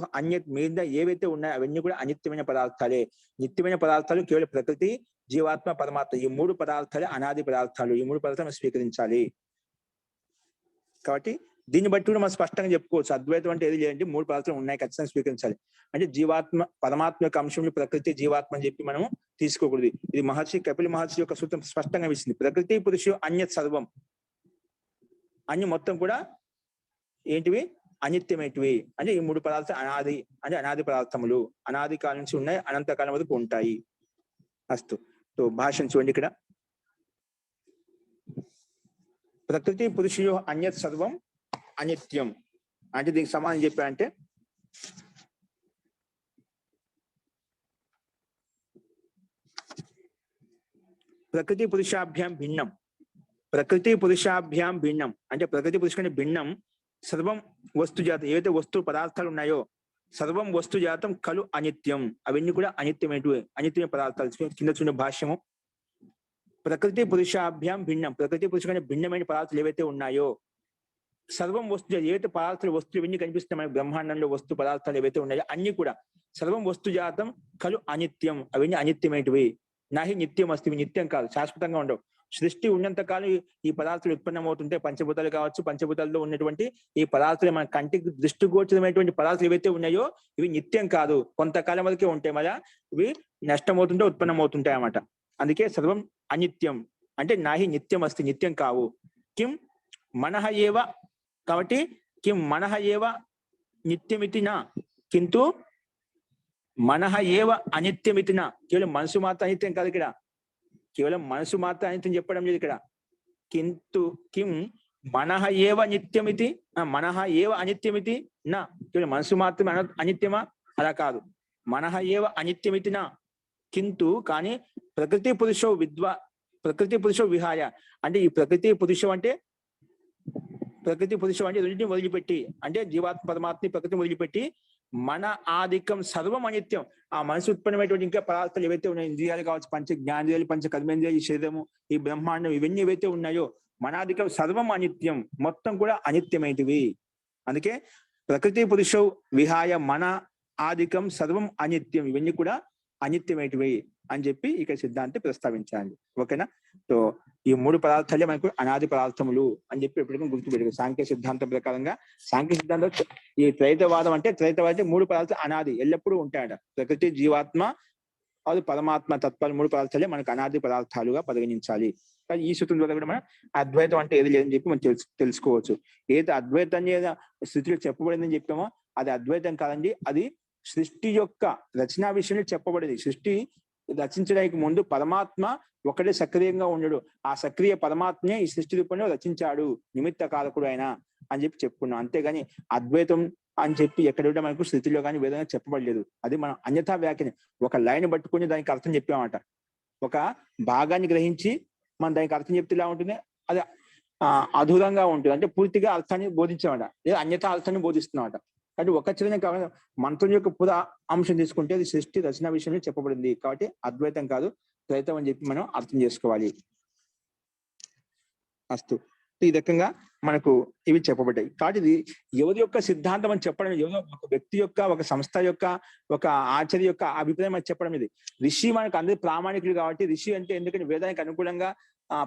మీద ఏవైతే ఉన్నాయో అవన్నీ కూడా అనిత్యమైన పదార్థాలే. నిత్యమైన పదార్థాలు కేవలం ప్రకృతి, జీవాత్మ, పరమాత్మ. ఈ మూడు పదార్థాలే అనాది పదార్థాలు. ఈ మూడు పదార్థాలు స్వీకరించాలి. కాబట్టి దీన్ని బట్టి కూడా మనం స్పష్టంగా చెప్పుకోవచ్చు. అద్వైతం అంటే ఏది లేదంటే మూడు పదార్థాలు ఉన్నాయి, ఖచ్చితంగా స్వీకరించాలి. అంటే జీవాత్మ పరమాత్మ యొక్క అంశంలో ప్రకృతి జీవాత్మ అని చెప్పి మనం తీసుకోకూడదు. ఇది కపిల మహర్షి యొక్క సూత్రం స్పష్టంగా ఇస్తుంది. ప్రకృతి పురుషుడు అన్యత్ సర్వం అన్ని మొత్తం కూడా ఏంటివి? అనిత్యమైనవి. అంటే ఈ మూడు పదార్థాలు అనాది అంటే అనాది పదార్థములు. అనాది కాలం నుంచి ఉన్నాయి, అనంతకాలం వరకు ఉంటాయి. అస్తు. సో భాషను చూడండి ఇక్కడ. ప్రకృతి పురుషుడు అన్యత్ సర్వం అనిత్యం అంటే దీనికి సమానం చెప్పారంటే ప్రకృతి పురుషాభ్యాం భిన్నం. ప్రకృతి పురుషాభ్యాం భిన్నం అంటే ప్రకృతి పురుషుని భిన్నం సర్వం వస్తుజాతం. ఏవైతే వస్తు పదార్థాలు ఉన్నాయో సర్వం వస్తుజాతం కలు అనిత్యం. అవన్నీ కూడా అనిత్యమైన పదార్థాలు. కింద చూడ భాష్యము. ప్రకృతి పురుషాభ్యాం భిన్నం. ప్రకృతి పురుషుని భిన్నమైన పదార్థాలు ఏవైతే ఉన్నాయో సర్వం వస్తు ఏవైతే పదార్థాలు వస్తువులు ఇవన్నీ కనిపిస్తున్నాయి మన బ్రహ్మాండంలో వస్తు పదార్థాలు ఏవైతే ఉన్నాయో అన్ని కూడా సర్వం వస్తుజాతం కలు అనిత్యం. అవన్నీ అనిత్యమైనవి. నాహి నిత్యం అస్తి. నిత్యం కాదు, శాశ్వతంగా ఉండవు. సృష్టి ఉన్నంత కాలం ఈ పదార్థాలు ఉత్పన్నం అవుతుంటే పంచభూతాలు కావచ్చు, పంచభూతాల్లో ఉన్నటువంటి ఈ పదార్థాలు మన కంటికి దృష్టిగోచరమైనటువంటి పదార్థాలు ఏవైతే ఉన్నాయో ఇవి నిత్యం కాదు, కొంతకాలం వరకే ఉంటాయి. మళ్ళా ఇవి నష్టం అవుతుంటే ఉత్పన్నం అవుతుంటాయి అన్నమాట. అందుకే సర్వం అనిత్యం అంటే నాహి నిత్యం అస్తి, నిత్యం కావు. కిం మనహ ఏవ. కాబట్టి కిం మనః ఏవ నిత్యమితి నా కింటూ మనః ఏవ అనిత్యమితి నా. కేవలం మనసు మాత్రం అనిత్యం కాదు ఇక్కడ, కేవలం మనసు మాత్రం అనిత్యం చెప్పడం లేదు ఇక్కడ. కింటూ కిం మనః ఏవ నిత్యమితి మనః ఏవ అనిత్యమితి నా. కేవలం మనసు మాత్రమే అనిత్యమా? అలా కాదు. మనః ఏవ అనిత్యమితి నా కింటూ కానీ ప్రకృతి పురుషో విహాయ అంటే ఈ ప్రకృతి పురుషం అంటే రెండింటిని వదిలిపెట్టి, అంటే జీవాత్మ పరమాత్మ ప్రకృతిని వదిలిపెట్టి మన ఆధికం సర్వం అనిత్యం. ఆ మనసు ఉత్పన్నమైనటువంటి ఇంకా పదార్థాలు ఏవైతే ఉన్నాయో, ఇంద్రియాలు కావచ్చు, పంచ జ్ఞానేంద్రియాలు, పంచ కర్మేంద్రియాలు, ఈ శరీరము, ఈ బ్రహ్మాండం, ఇవన్నీ ఏవైతే ఉన్నాయో మనాధికం సర్వం అనిత్యం, మొత్తం కూడా అనిత్యమైనవి. అందుకే ప్రకృతి పురుషో విహాయ మన ఆధికం సర్వం అనిత్యం, ఇవన్నీ కూడా అనిత్యమైనవి అని చెప్పి ఇక్కడ సిద్ధాంతి ప్రస్తావించాలి. ఓకేనా? సో ఈ మూడు పదార్థాలే మనకు అనాది పదార్థములు అని చెప్పి ఎప్పటికీ గుర్తుపెట్టుకో. సాంఖ్య సిద్ధాంతం ప్రకారంగా, సాంఖ్య సిద్ధాంతం ఈ త్రైతవాదం అంటే మూడు పదార్థాలు అనాది ఎల్లప్పుడూ ఉంటాయట. ప్రకృతి, జీవాత్మ, అది పరమాత్మ తత్వాలు మూడు పదార్థాలే మనకు అనాది పదార్థాలుగా పరిగణించాలి. కానీ ఈ సూత్రం ద్వారా కూడా మనం అద్వైతం అంటే ఏది లేదని చెప్పి మనం తెలుసుకోవచ్చు. ఏది అద్వైతం అనేది స్థితిలో చెప్పబడిందని చెప్పామో అది అద్వైతం కాదండి, అది సృష్టి యొక్క రచనా విషయంలో చెప్పబడింది. సృష్టి రచించడానికి ముందు పరమాత్మ ఒకటే సక్రియంగా ఉండడు, ఆ సక్రియ పరమాత్మే ఈ సృష్టి రూపంలో రచించాడు, నిమిత్త కారకుడు ఆయన అని చెప్పి చెప్పుకున్నాం. అంతేగాని అద్వైతం అని చెప్పి ఎక్కడ కూడా మనకు స్థితిలో కానీ వేదంగా చెప్పబడలేదు. అది మనం అన్యథా వ్యాఖ్యానం, ఒక లైన్ పట్టుకుని దానికి అర్థం చెప్పామట. ఒక భాగాన్ని గ్రహించి మనం దానికి అర్థం చెప్తే ఇలా ఉంటుంది, అది అధూరంగా ఉంటుంది, అంటే పూర్తిగా అర్థాన్ని బోధించామట, లేదా అన్యథా అర్థాన్ని బోధిస్తున్నామట. కాబట్టి ఒక చర్యనే కావాలి, మంత్రం యొక్క పురా అంశం తీసుకుంటే అది సృష్టి రచన విషయంలో చెప్పబడింది. కాబట్టి అద్వైతం కాదు, ద్వైతం అని చెప్పి మనం అర్థం చేసుకోవాలి. అస్తు. ఈ రకంగా మనకు ఇవి చెప్పబడ్డాయి. కాబట్టి ఇది ఎవరి యొక్క సిద్ధాంతం అని చెప్పడం, ఎవరో ఒక వ్యక్తి యొక్క, ఒక సంస్థ యొక్క, ఒక ఆచార్య యొక్క అభిప్రాయం అని చెప్పడం. ఇది ఋషి మనకు అందరి ప్రామాణికులు కాబట్టి, ఋషి అంటే ఎందుకంటే వేదానికి అనుకూలంగా,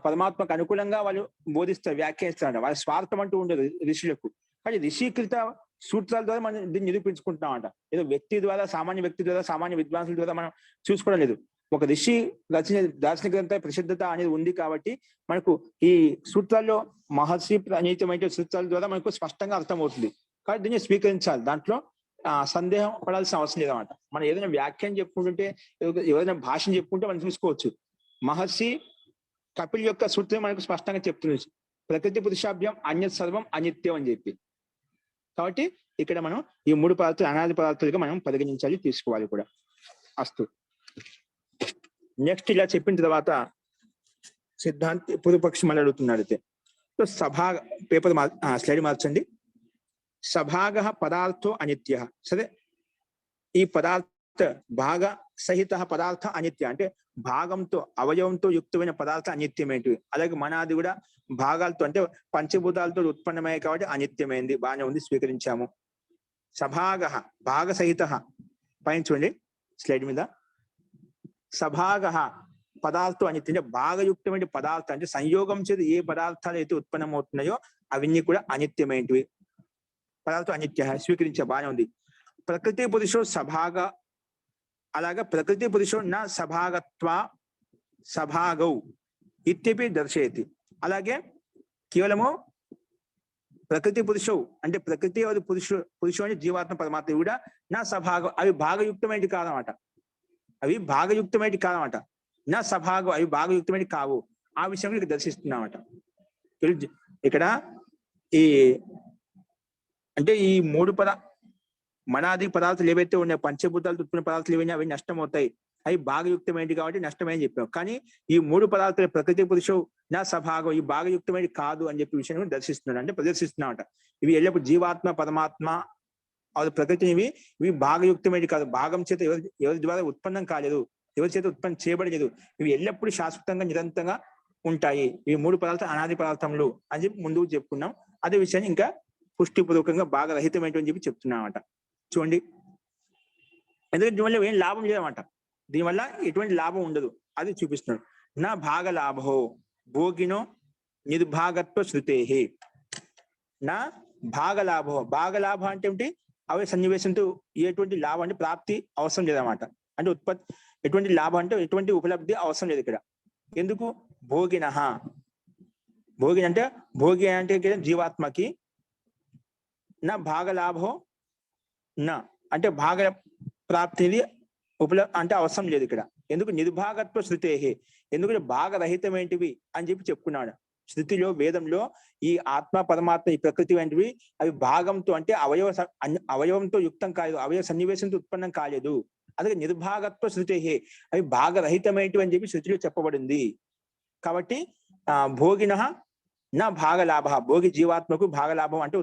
పరమాత్మకు అనుకూలంగా వాళ్ళు బోధిస్తారు, వ్యాఖ్యానిస్తారు. వాళ్ళ స్వార్థం అంటూ ఉండదు ఋషులకు. కానీ ఋషీకృత సూత్రాల ద్వారా మనం దీన్ని నిరూపించుకుంటున్నామంట. ఏదో వ్యక్తి ద్వారా, సామాన్య వ్యక్తి ద్వారా, సామాన్య విద్వాంసుల ద్వారా మనం చూసుకోవడం లేదు. ఒక ఋషి రచన దార్శనిక గ్రంథ ప్రసిద్ధత అనేది ఉంది కాబట్టి మనకు ఈ సూత్రాల్లో మహర్షి ప్రణీతమైన సూత్రాల ద్వారా మనకు స్పష్టంగా అర్థమవుతుంది. కాబట్టి దీన్ని స్వీకరించాలి, దాంట్లో సందేహం పడాల్సిన అవసరం లేదన్నమాట. మనం ఏదైనా వ్యాఖ్యానం చెప్పుకుంటుంటే, ఏదైనా భాషను చెప్పుకుంటే మనం చూసుకోవచ్చు. మహర్షి కపిల్ యొక్క సూత్రం మనకు స్పష్టంగా చెప్తుంది, ప్రకృతి పురుషాభ్యం అన్యత్ సర్వం అనిత్యం అని చెప్పి. కాబట్టి ఇక్కడ మనం ఈ మూడు పదార్థాలు అనాది పదార్థాలుగా మనం పరిగణించాలి, తీసుకోవాలి కూడా. అస్తు. నెక్స్ట్ ఇలా చెప్పిన తర్వాత సిద్ధాంతి పూర్వపక్షి మళ్ళీ అడుగుతున్నాడు. అయితే సో పేపర్ స్లైడ్ మార్చండి. సభాగ పదార్థో అనిత్య. సరే, ఈ పదార్థ భాగ సహిత పదార్థ అనిత్య అంటే భాగంతో, అవయవంతో యుక్తమైన పదార్థ అనిత్యమేంటివి. అలాగే మనాది కూడా భాగాలతో అంటే పంచభూతాలతో ఉత్పన్నమయ్యాయి కాబట్టి అనిత్యమైంది. బాగానే ఉంది, స్వీకరించాము. సభాగ భాగ సహిత, పైన చూడండి స్లైడ్ మీద, సభాగ పదార్థం అనిత్యం అంటే భాగయుక్తమైన పదార్థం అంటే సంయోగం చేసి ఏ పదార్థాలు అయితే ఉత్పన్నమవుతున్నాయో అవన్నీ కూడా అనిత్యమైనవి. పదార్థం అనిత్య, స్వీకరించే, బాగానే ఉంది. ప్రకృతి పురుషో సభాగ, అలాగా ప్రకృతి పురుషో నా సభాగత్వ సభాగౌ ఇత్యపి దర్శయతి. అలాగే కేవలము ప్రకృతి పురుషో అంటే ప్రకృతి పురుషు అంటే జీవాత్మ పరమాత్మ కూడా నా సభాగం, అవి భాగయుక్తమైనవి కాదన్నమాట. అవి భాగయుక్తమైనవి కాదన్నమాట. నా సభాగం, అవి భాగయుక్తమైనవి కావు. ఆ విషయం ఇక్కడ దర్శిస్తున్నామట. ఇక్కడ ఈ అంటే ఈ మూడు మనాది పదార్థాలు ఏవైతే ఉన్నాయో, పంచభూతాలు ఉత్పన్న పదార్థాలు ఏవైనా అవి నష్టం అవుతాయి, అవి భాగయుక్తమైనవి కాబట్టి నష్టమని చెప్పాం. కానీ ఈ మూడు పదార్థాలు ప్రకృతి పురుషో నా సభాగం, ఈ భాగయుక్తమైనవి కాదు అని చెప్పి విషయం దర్శిస్తున్నాడు, అంటే ప్రదర్శిస్తున్నామట. ఇవి ఎల్లప్పుడు జీవాత్మ పరమాత్మ అది ప్రకృతి, ఇవి భాగయుక్తమైనవి కాదు, భాగం చేత ఎవరి ద్వారా ఉత్పన్నం కాలేదు, ఎవరి చేత ఉత్పన్నం చేయబడలేదు. ఇవి ఎల్లప్పుడూ శాశ్వతంగా నిరంతరంగా ఉంటాయి. ఇవి మూడు పదార్థాలు అనాది పదార్థములు అని చెప్పి ముందుకు చెప్పుకున్నాం. అదే విషయాన్ని ఇంకా పుష్టిపూర్వకంగా బాగా రహితమైనటువంటి చెప్పి చెప్తున్నామట. చూడండి, ఎందుకంటే దీనివల్ల ఏం లాభం లేదన్నమాట, దీనివల్ల ఎటువంటి లాభం ఉండదు, అది చూపిస్తున్నాడు. నా భాగ లాభో భోగినో నిర్భాగత్వ శృతేహి. నా భాగలాభో, భాగలాభ అంటే ఏమిటి, అవి సన్నివేశంతో ఎటువంటి లాభం అంటే ప్రాప్తి అవసరం లేదన్నమాట. అంటే ఉత్పత్తి ఎటువంటి లాభం అంటే ఎటువంటి ఉపలబ్ధి అవసరం లేదు ఇక్కడ. ఎందుకు? భోగిన, భోగి అంటే జీవాత్మకి నా భాగలాభో నా అంటే భాగ ప్రాప్తిది అంటే అవసరం లేదు ఇక్కడ. ఎందుకు నిర్భాగత్వ శృతేహి, ఎందుకంటే భాగరహితమేంటివి అని చెప్పి చెప్పుకున్నాడు. శృతిలో వేదంలో ఈ ఆత్మ పరమాత్మ ఈ ప్రకృతి వంటివి అవి భాగంతో అంటే అవయవంతో యుక్తం కాలేదు, అవయవ సన్నివేశంతో ఉత్పన్నం కాలేదు. అందుకే నిర్భాగత్వ శృతేహి అవి భాగరహితమైనవి అని చెప్పి శృతిలో చెప్పబడింది. కాబట్టి భోగిన నా భాగలాభ, భోగి జీవాత్మకు భాగలాభం అంటే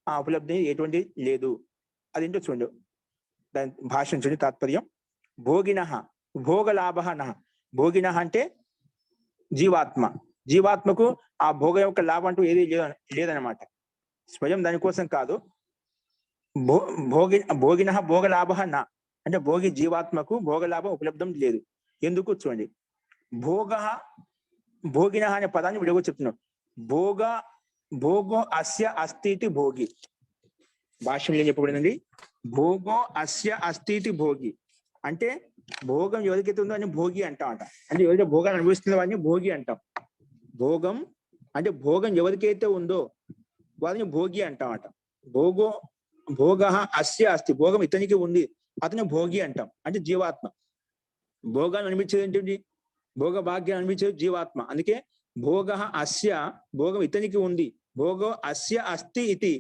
ఉపలబ్ధి ఎటువంటి లేదు. అదేంటో చూడండి, దాని భాషను చూడండి తాత్పర్యం. భోగిన భోగలాభ నః, భోగిన అంటే జీవాత్మ, జీవాత్మకు ఆ భోగం యొక్క లాభం అంటూ ఏది లేదనమాట. స్వయం దానికోసం కాదు. భోగిన భోగలాభ నా అంటే భోగి జీవాత్మకు భోగలాభం ఉపలబ్ధం లేదు. ఎందుకు చూడండి, భోగిన అనే పదాన్ని విడగో చెప్తున్నాం. భోగో అస్య అస్థితి భోగి, భాష్యంలో ఏం చెప్పబడిందండి, భోగో అస్య అస్థితి భోగి అంటే భోగం ఎవరికైతే ఉందో అని భోగి అంటాం అంట. అంటే ఎవరైతే భోగాన్ని అనుభవిస్తున్న వాడిని భోగి అంటాం. భోగం అంటే భోగం ఎవరికైతే ఉందో వారిని భోగి అంటాం అంట. భోగ అస్య అస్తి, భోగం ఇతనికి ఉంది, అతని భోగి అంటాం. అంటే జీవాత్మ భోగాన్ని అనిపించేది ఏంటి, భోగ భాగ్యాన్ని అనిపించేది జీవాత్మ. అందుకే భోగ అస్య, భోగం ఇతనికి ఉంది, భోగో అస్య అస్తి ఇది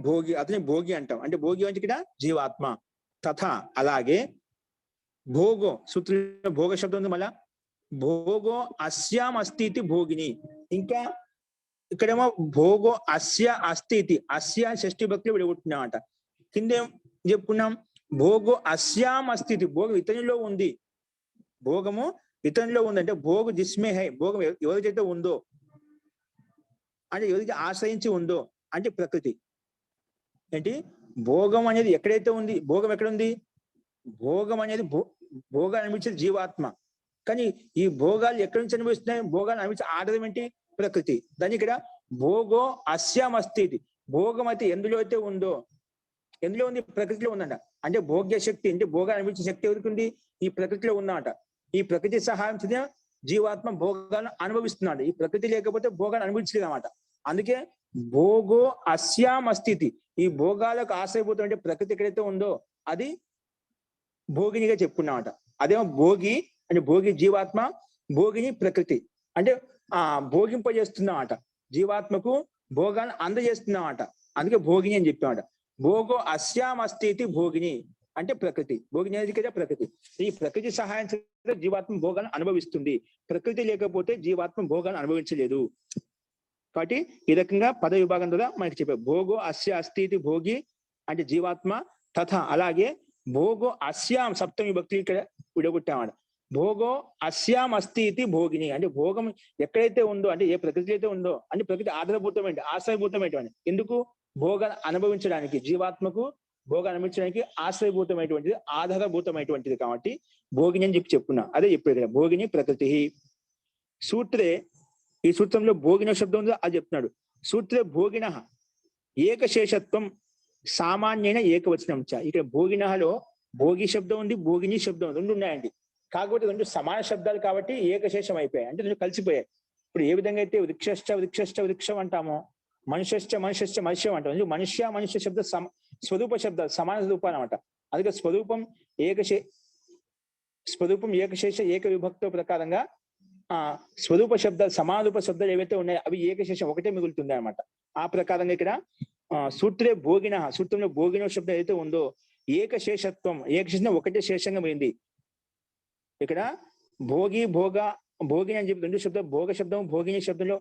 భోగి, అతని భోగి అంటాం. అంటే భోగి అంటే ఇక్కడ జీవాత్మ. తథా అలాగే భోగో సూత్ర భోగ శబ్దం ఉంది మళ్ళా, భోగో అస్యాం అస్తి ఇది భోగిని. ఇంకా ఇక్కడేమో భోగో అస్య అస్తి ఇది, అస్య షష్ఠి భక్తులు విడగొట్టుకున్నామట. కిందేం చెప్పుకున్నాం, భోగో అస్యాం అస్తి ఇది, భోగం ఇతనిలో ఉంది, భోగము ఇతనిలో ఉంది. అంటే భోగు జిస్మే హై, భోగం ఎవరికైతే ఉందో అంటే ఎవరికి ఆశ్రయించి ఉందో అంటే ప్రకృతి. ఏంటి భోగం అనేది ఎక్కడైతే ఉంది, భోగం ఎక్కడ ఉంది, భోగం అనేది భోగాలు అనిపించేది జీవాత్మ. కానీ ఈ భోగాలు ఎక్కడి నుంచి అనిపిస్తున్నాయి, భోగాలు అనిపించే ఆధారం ఏంటి, ప్రకృతి. దాని ఇక్కడ భోగో అస్యాం అస్తి, భోగం అయితే ఎందులో అయితే ఉందో, ఎందులో ఉంది, ప్రకృతిలో ఉందంట. అంటే భోగ్య శక్తి అంటే భోగాలు అనిపించే శక్తి ఎవరికి ఉంది, ఈ ప్రకృతిలో ఉందంట. ఈ ప్రకృతి సహాయం చేత జీవాత్మ భోగాలను అనుభవిస్తున్నాడు. ఈ ప్రకృతి లేకపోతే భోగాలు అనుభవించలేదు అన్నమాట. అందుకే భోగో అస్యాం అస్థితి, ఈ భోగాలకు ఆశ్రయపోతాం అంటే ప్రకృతి ఎక్కడైతే ఉందో అది భోగినిగా చెప్పుకున్నామట. అదేమో భోగి అంటే భోగి జీవాత్మ, భోగిని ప్రకృతి. అంటే భోగింపజేస్తున్నామట, జీవాత్మకు భోగాన్ని అందజేస్తున్నామట. అందుకే భోగిని అని చెప్పామట. భోగో అస్యాం అస్థితి భోగిని అంటే ప్రకృతి, భోగిని అనేది కదా ప్రకృతి. ఈ ప్రకృతి సహాయం చేత జీవాత్మ భోగాన్ని అనుభవిస్తుంది. ప్రకృతి లేకపోతే జీవాత్మ భోగాన్ని అనుభవించలేదు. కాబట్టి ఈ రకంగా పద విభాగం ద్వారా మనకి చెప్పారు. భోగో అస్య అస్థితి భోగి అంటే జీవాత్మ. తథా అలాగే భోగో అస్యాం సప్తమి భక్తి ఇక్కడ విడగొట్టామట. భోగో అస్యాం అస్థితి భోగిని అంటే భోగం ఎక్కడైతే ఉందో అంటే ఏ ప్రకృతి అయితే ఉందో అంటే ప్రకృతి ఆధారభూతమైంది, ఆశ్రయభూతమైనటువంటి. ఎందుకు భోగాన్ని అనుభవించడానికి, జీవాత్మకు భోగాన్ని అనుభవించడానికి ఆశ్రయభూతమైనటువంటిది, ఆధారభూతమైనటువంటిది. కాబట్టి భోగిని అని చెప్పుకున్నా. అదే చెప్పాడు భోగిని ప్రకృతి. సూత్రే ఈ సూత్రంలో భోగిన శబ్దం ఉందో అది చెప్తున్నాడు. సూత్రే భోగిన ఏకశేషత్వం సామాన్యైన ఏకవచనం చ. ఇక్కడ భోగినలో భోగి శబ్దం ఉంది, భోగిని శబ్దం ఉంది, రెండు ఉన్నాయండి. కాకపోతే రెండు సమాన శబ్దాలు కాబట్టి ఏకశేషం అయిపోయాయి, అంటే రెండు కలిసిపోయాయి. ఇప్పుడు ఏ విధంగా అయితే వృక్షం అంటామో, మనుష్యశ్చ మనుష్యం అంటాం. మనుష్య శబ్ద స్వరూప శబ్దాలు సమాన రూపాలు అనమాట. అందుకే స్వరూపం ఏకశేష ఏక విభక్తో ప్రకారంగా స్వరూప శబ్దాలు సమాన రూప శబ్దాలు ఏవైతే ఉన్నాయో అవి ఏకశేషం ఒకటే మిగులుతుంది అనమాట. ఆ ప్రకారంగా ఇక్కడ సూత్రే భోగిన, సూత్రంలో భోగిన శబ్దం ఏదైతే ఉందో ఏకశేషత్వం, ఏకశేషం ఒకటే శేషంగా పోయింది. ఇక్కడ భోగిని అని చెప్పి రెండు శబ్దం, భోగ శబ్దం భోగిని శబ్దంలో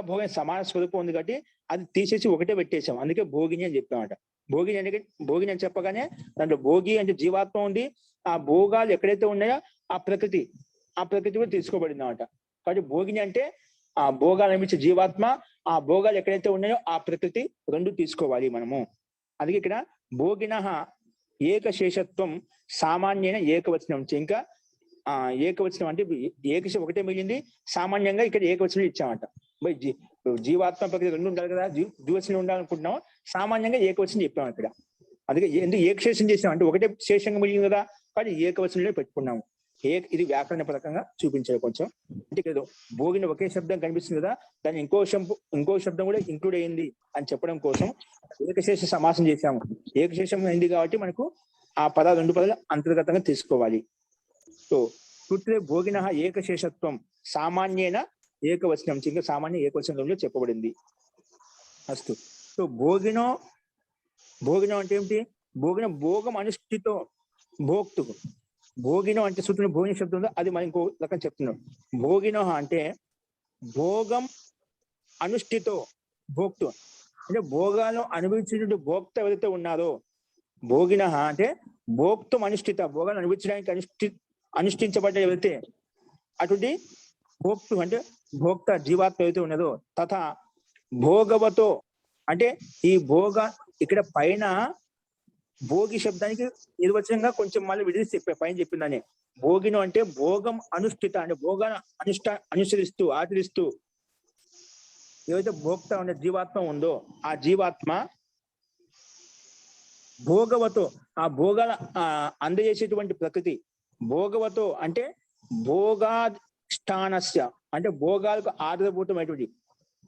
భోగ సమాన స్వరూపం ఉంది కాబట్టి అది తీసేసి ఒకటే పెట్టేశాం. అందుకే భోగిని అని చెప్పామట. భోగిని అని చెప్పగానే దాంట్లో భోగి అంటే జీవాత్మ ఉంది, ఆ భోగాలు ఎక్కడైతే ఉన్నాయో ఆ ప్రకృతి కూడా తీసుకోబడింది అనమాట. కాబట్టి భోగిని అంటే ఆ భోగాలు అనిపించే జీవాత్మ, ఆ భోగాలు ఎక్కడైతే ఉన్నాయో ఆ ప్రకృతి రెండు తీసుకోవాలి మనము. అందుకే ఇక్కడ భోగిన ఏకశేషత్వం సామాన్యైన ఏకవచనం. ఇంకా ఏకవచనం అంటే ఏకశ ఒకటే మిగిలింది, సామాన్యంగా ఇక్కడ ఏకవచనం ఇచ్చామంట. జీవాత్మ ప్రకృతి రెండు ఉండాలి కదా, ద్వివచనం ఉండాలనుకుంటున్నాం, సామాన్యంగా ఏకవచనం చెప్పాము ఇక్కడ. అందుకే ఎందుకు ఏకశేషం చేసాం అంటే ఒకటే శేషంగా మిగిలింది కదా, కానీ ఏకవచనంలో పెట్టుకున్నాము. ఇది వ్యాకరణ పరంగా చూపించారు కొంచెం. అంటే ఇక్కడ భోగిన ఒకే శబ్దం కనిపిస్తుంది కదా, దాన్ని ఇంకో శబ్దం కూడా ఇంక్లూడ్ అయ్యింది అని చెప్పడం కోసం ఏకశేష సమాసం చేశాము. ఏకశేషం అయింది కాబట్టి మనకు ఆ పదాలు 2 పదాలు అంతర్గతంగా తీసుకోవాలి. సో పుత్రే భోగిన ఏకశేషత్వం సామాన్యేన ఏకవచనం, ఇంకా సామాన్య ఏకవచనంలో చెప్పబడింది. అస్తు. సో భోగినో అంటే ఏమిటి? భోగిన భోగం అనుష్ఠితో భోక్తు. భోగినో అంటే సూత్రం భోగిన శబ్దం ఉందో అది మనం ఇంకో రకం చెప్తున్నాం. భోగినో అంటే భోగం అనుష్ఠితో భోక్తు, అంటే భోగాలను అనుభవించినటువంటి భోక్త ఎవరైతే ఉన్నారో, భోగిన అంటే భోక్తం అనుష్ఠిత, భోగాలను అనుభవించడానికి అనుష్ఠించబడ్డ ఎవరైతే అటువంటి భోక్తు అంటే భోక్త జీవాత్మ ఏదైతే ఉన్నదో, తథా భోగవతో అంటే ఈ భోగ ఇక్కడ పైన భోగి శబ్దానికి నిర్వచనంగా కొంచెం మళ్ళీ విడిచి చెప్పే పైన చెప్పిందని. భోగిను అంటే భోగం అనుష్ఠిత అంటే భోగాన్ని అనుసరిస్తూ ఆచరిస్తూ ఏవైతే భోక్త ఉండే జీవాత్మ ఉందో ఆ జీవాత్మ భోగవతో ఆ భోగాల అందజేసేటువంటి ప్రకృతి. భోగవతో అంటే భోగాధిష్టానస్య అంటే భోగాలకు ఆధారభూతమైనటువంటి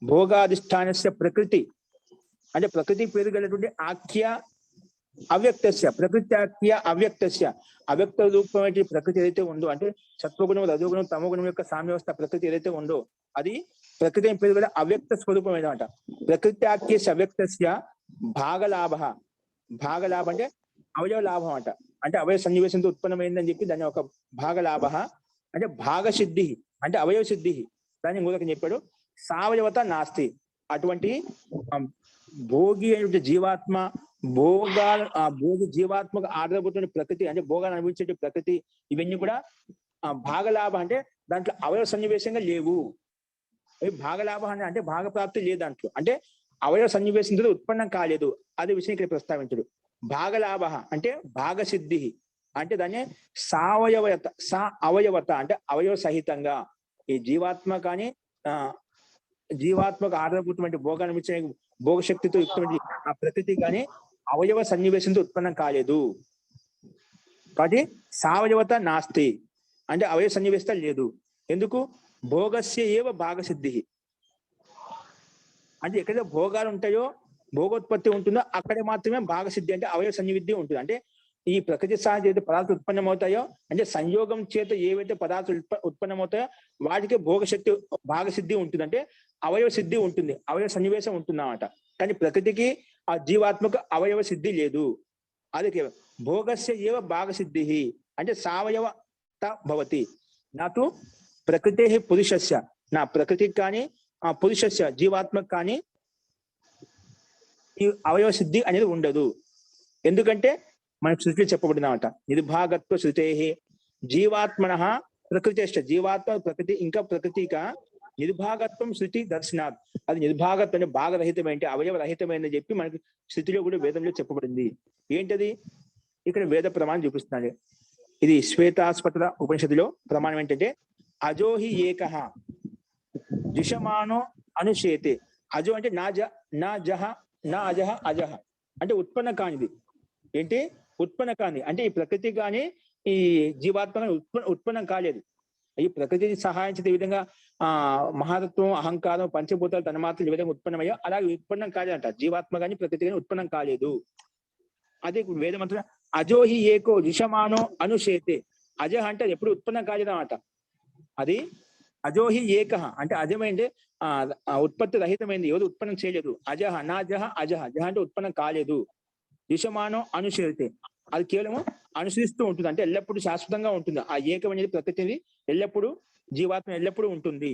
భోగాధిష్టానస్య ప్రకృతి అంటే ప్రకృతి పేరు కలిగినటువంటి ఆఖ్య అవ్యక్తస్య, ప్రకృతి ఆఖ్య అవ్యక్తస్య, అవ్యక్త రూపమైన ప్రకృతి ఏదైతే ఉందో అంటే సత్వగుణం రజోగుణం తమోగుణం యొక్క సామ్యవస్థ ప్రకృతి ఏదైతే ఉందో అది ప్రకృతి పేరు గల అవ్యక్త స్వరూపమైనమాట. ప్రకృతి ఆఖ్య అవ్యక్తస్య భాగలాభ. భాగలాభ అంటే అవయవ లాభం అంట, అంటే అవయవ సన్నివేశంతో ఉత్పన్నమైందని చెప్పి దాని ఒక భాగలాభ అంటే భాగసిద్ధి అంటే అవయవ సిద్ధి. దాన్ని ఇంకొక చెప్పాడు సావయవత నాస్తి. అటువంటి భోగి అయిన జీవాత్మ భోగి జీవాత్మక ఆధారభూతమైన ప్రకృతి అంటే భోగాన్ని అనుభవించే ప్రకృతి ఇవన్నీ కూడా భాగలాభ అంటే దాంట్లో అవయవ సన్నివేశంగా లేవు. అవి భాగలాభ అంటే భాగప్రాప్తి లేదు దాంట్లో, అంటే అవయవ సన్నివేశంతో ఉత్పన్నం కాలేదు. అదే విషయం ఇక్కడ ప్రస్తావించడు. భాగలాభ అంటే భాగసిద్ధి అంటే దాన్ని అవయవత అంటే అవయవ సహితంగా ఈ జీవాత్మ కానీ జీవాత్మక ఆధారభూతమైన భోగాన్ని అనుభవించే భోగశక్తితో యుక్తమైన ఆ ప్రకృతి కానీ అవయవ సన్నివేశంతో ఉత్పన్నం కాలేదు. కాబట్టి సావయవత నాస్తి అంటే అవయవ సన్నివేశత లేదు. ఎందుకు? భోగస్య ఏవ భాగసిద్ధి అంటే ఎక్కడైతే భోగాలు ఉంటాయో భోగోత్పత్తి ఉంటుందో అక్కడే మాత్రమే భాగసిద్ధి అంటే అవయవ సన్నివిద్ధి ఉంటుంది. అంటే ఈ ప్రకృతి సహజ ఏదైతే పదార్థాలు ఉత్పన్నమవుతాయో అంటే సంయోగం చేత ఏవైతే పదార్థాలు ఉత్పన్నమవుతాయో వాటికి భోగశక్తి భాగసిద్ధి ఉంటుంది, అంటే అవయవ సిద్ధి ఉంటుంది, అవయవ సన్నివేశం ఉంటుందన్నమాట. కానీ ప్రకృతికి ఆ జీవాత్మక అవయవ సిద్ధి లేదు. అది భోగస్య ఏవ భాగసిద్ధి అంటే సావయవత భవతి. నాకు ప్రకృతే పురుషస్య నా ప్రకృతికి కానీ ఆ పురుషస్య జీవాత్మకు కానీ ఈ అవయవ సిద్ధి అనేది ఉండదు. ఎందుకంటే మనకు శృతిలో చెప్పబడినమాట నిర్భాగత్వ శృతే జీవాత్మన ప్రకృతిష్ట జీవాత్మ ప్రకృతి ఇంకా ప్రకృతిక నిర్భాగత్వం శృతి దర్శనాత్. అది నిర్భాగత్వం అంటే భాగరహితమైన అవయవ రహితమైనని చెప్పి మనకి శృతిలో కూడా వేదంలో చెప్పబడింది. ఏంటది? ఇక్కడ వేద ప్రమాణం చూపిస్తున్నాడు. ఇది శ్వేతాస్పద ఉపనిషత్తులో ప్రమాణం ఏంటంటే అజోహి ఏకః దిశమానో అనుశేతే. అజో అంటే నా అజహ అజహ అంటే ఉత్పన్న కానిది. ఏంటి? ఉత్పన్న కాని అంటే ఈ ప్రకృతి కానీ ఈ జీవాత్మ ఉత్పన్నం కాలేదు. ఈ ప్రకృతి సహాయించే విధంగా మహాతత్వం అహంకారం పంచభూతాలు తన మాత్రం ఏ విధంగా ఉత్పన్నమయ్యో అలాగే ఉత్పన్నం కాలేదంట. జీవాత్మ కానీ ప్రకృతి కానీ ఉత్పన్నం కాలేదు. అదే వేదమంత్రం అజోహి ఏకో దిశమానో అనుశేతే. అజహ అంటే ఎప్పుడు ఉత్పన్నం కాలేదన్నమాట. అది అజోహి ఏకః అంటే అజమైంది ఉత్పత్తి రహితమైంది, ఎవరు ఉత్పన్నం చేయలేదు. అజహ నాజహ అజహ జహ అంటే ఉత్పన్నం కాలేదు. దిశమానో అనుసరితే అది కేవలము అనుసరిస్తూ ఉంటుంది, అంటే ఎల్లప్పుడూ శాశ్వతంగా ఉంటుంది. ఆ ఏకం అనేది ప్రకృతిని ఎల్లప్పుడూ జీవాత్మ ఎల్లప్పుడూ ఉంటుంది.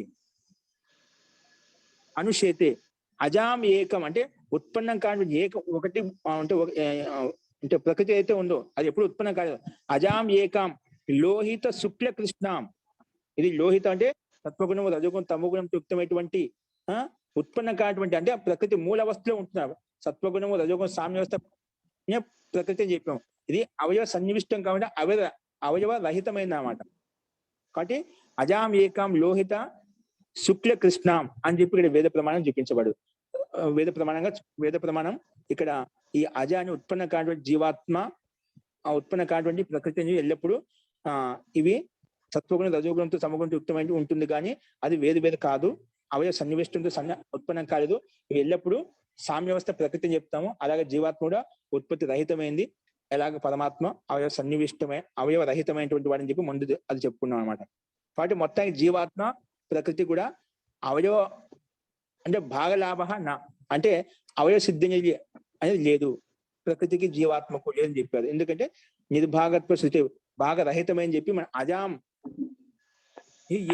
అనుశేతే అజాం ఏకం అంటే ఉత్పన్నం కాని ఏకం ఒకటి అంటే ప్రకృతి అయితే ఉందో అది ఎప్పుడు ఉత్పన్నం కాదు. అజాం ఏకం లోహిత శుక్ల కృష్ణాం. ఇది లోహిత అంటే సత్వగుణం రజోగుణం తమోగుణం యుక్తమైనటువంటి ఉత్పన్నం కానటువంటి అంటే ప్రకృతి మూల అవస్థలో ఉంటున్నారు. సత్వగుణము రజోగుణం సామ్యవస్థ ప్రకృతి అని చెప్పాము. ఇది అవయవ సన్నివిష్టం కాబట్టి అవయవ రహితమైంది అన్నమాట. కాబట్టి అజాం ఏకాం లోహిత శుక్ల కృష్ణాం అని చెప్పి ఇక్కడ వేద ప్రమాణం చూపించబడు. వేద ప్రమాణం ఇక్కడ ఈ అజాన్ని ఉత్పన్న కానటువంటి జీవాత్మ ఆ ఉత్పన్న కానటువంటి ప్రకృతిని ఎల్లప్పుడూ ఇవి సత్వగుణం రజోగుణంతో సమగుణంతో యుక్తమైన ఉంటుంది, కానీ అది వేరు వేరు కాదు. అవయవ సన్నివేష్టంతో ఉత్పన్నం కాలేదు. ఇవి ఎల్లప్పుడూ సామ్యవస్థ ప్రకృతిని చెప్తాము. అలాగే జీవాత్మ కూడా ఉత్పత్తి రహితమైంది. ఎలాగ పరమాత్మ అవయవ రహితమైనటువంటి వాడని చెప్పి ముందు అది చెప్పుకున్నాం అనమాట. కాబట్టి మొత్తానికి జీవాత్మ ప్రకృతి కూడా అవయవ అంటే భాగలాభ నా అంటే అవయవ సిద్ధి అనేది లేదు. ప్రకృతికి జీవాత్మకు లేదని చెప్పారు. ఎందుకంటే నిర్భాగత్వ శృతి భాగరహితమని చెప్పి మన అజాం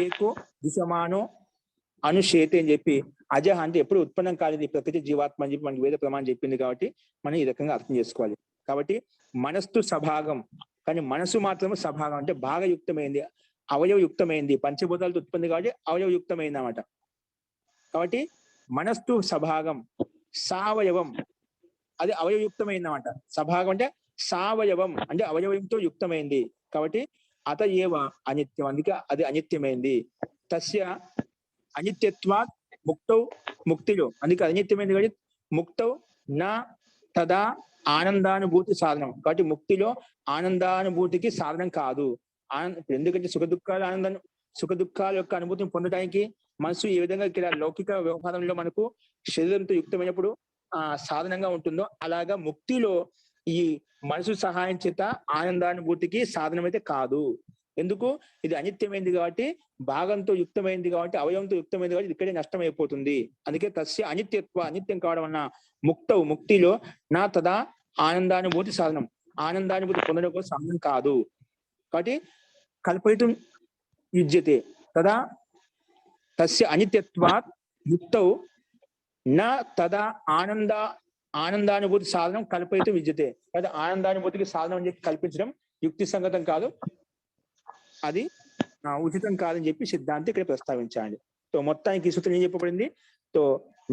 ఏకో దిశమానో అనుషేతి అని చెప్పి అజహ అంటే ఎప్పుడు ఉత్పన్నం కాలేదు ప్రకృతి జీవాత్మ అని చెప్పి మనకి వేద ప్రమాణం చెప్పింది. కాబట్టి మనం ఈ రకంగా అర్థం చేసుకోవాలి. కాబట్టి మనస్సు సభాగం, కానీ మనసు మాత్రమే సభాగం అంటే భాగయుక్తమైంది, అవయవయుక్తమైంది. పంచభూతాలతో ఉత్పత్తి కాబట్టి అవయవయుక్తమైంది అన్నమాట. కాబట్టి మనస్సు సభాగం, సావయవం అది అవయవయుక్తమైంది అన్నమాట. సభాగం అంటే సావయవం అంటే అవయవంతో యుక్తమైంది. కాబట్టి అత ఏవ అనిత్యం, అందుకే అది అనిత్యమైంది. తస్య అనిత్యత్వా ముక్తౌ ముక్తిలో, అందుకే అనిత్యమైంది కాబట్టి ముక్తౌ నా తదా ఆనందానుభూతి సాధనం. కాబట్టి ముక్తిలో ఆనందానుభూతికి సాధనం కాదు. ఎందుకంటే సుఖ దుఃఖాల యొక్క అనుభూతిని పొందడానికి మనసు ఏ విధంగా ఇక్కడ లౌకిక వ్యవహారంలో మనకు శరీరంతో యుక్తమైనప్పుడు సాధనంగా ఉంటుందో, అలాగా ముక్తిలో ఈ మనసు సహాయం చేత ఆనందానుభూతికి సాధనమైతే కాదు. ఎందుకు? ఇది అనిత్యమైంది కాబట్టి, భాగంతో యుక్తమైంది కాబట్టి, అవయవంతో యుక్తమైంది కాబట్టి ఇక్కడే నష్టం అయిపోతుంది. అందుకే తస్య అనిత్యత్వ, అనిత్యం కావడం వలన ముక్తిలో నా తదా ఆనందానుభూతి సాధనం, ఆనందానుభూతి పొందడం కోసం సాధనం కాదు. కాబట్టి కల్పయితం యుజ్యతే తదా తస్య అనిత్యత్వాత్ ముక్తౌ నా తదా ఆనందానుభూతి సాధనం కల్పయితం విద్యతే. లేదా ఆనందానుభూతికి సాధనం అని చెప్పి కల్పించడం యుక్తి సంగతం కాదు, అది ఉచితం కాదని చెప్పి సిద్ధాంతి ఇక్కడ ప్రస్తావించాలి. సో మొత్తానికి ఈ సూత్రం ఏం చెప్పబడింది? తో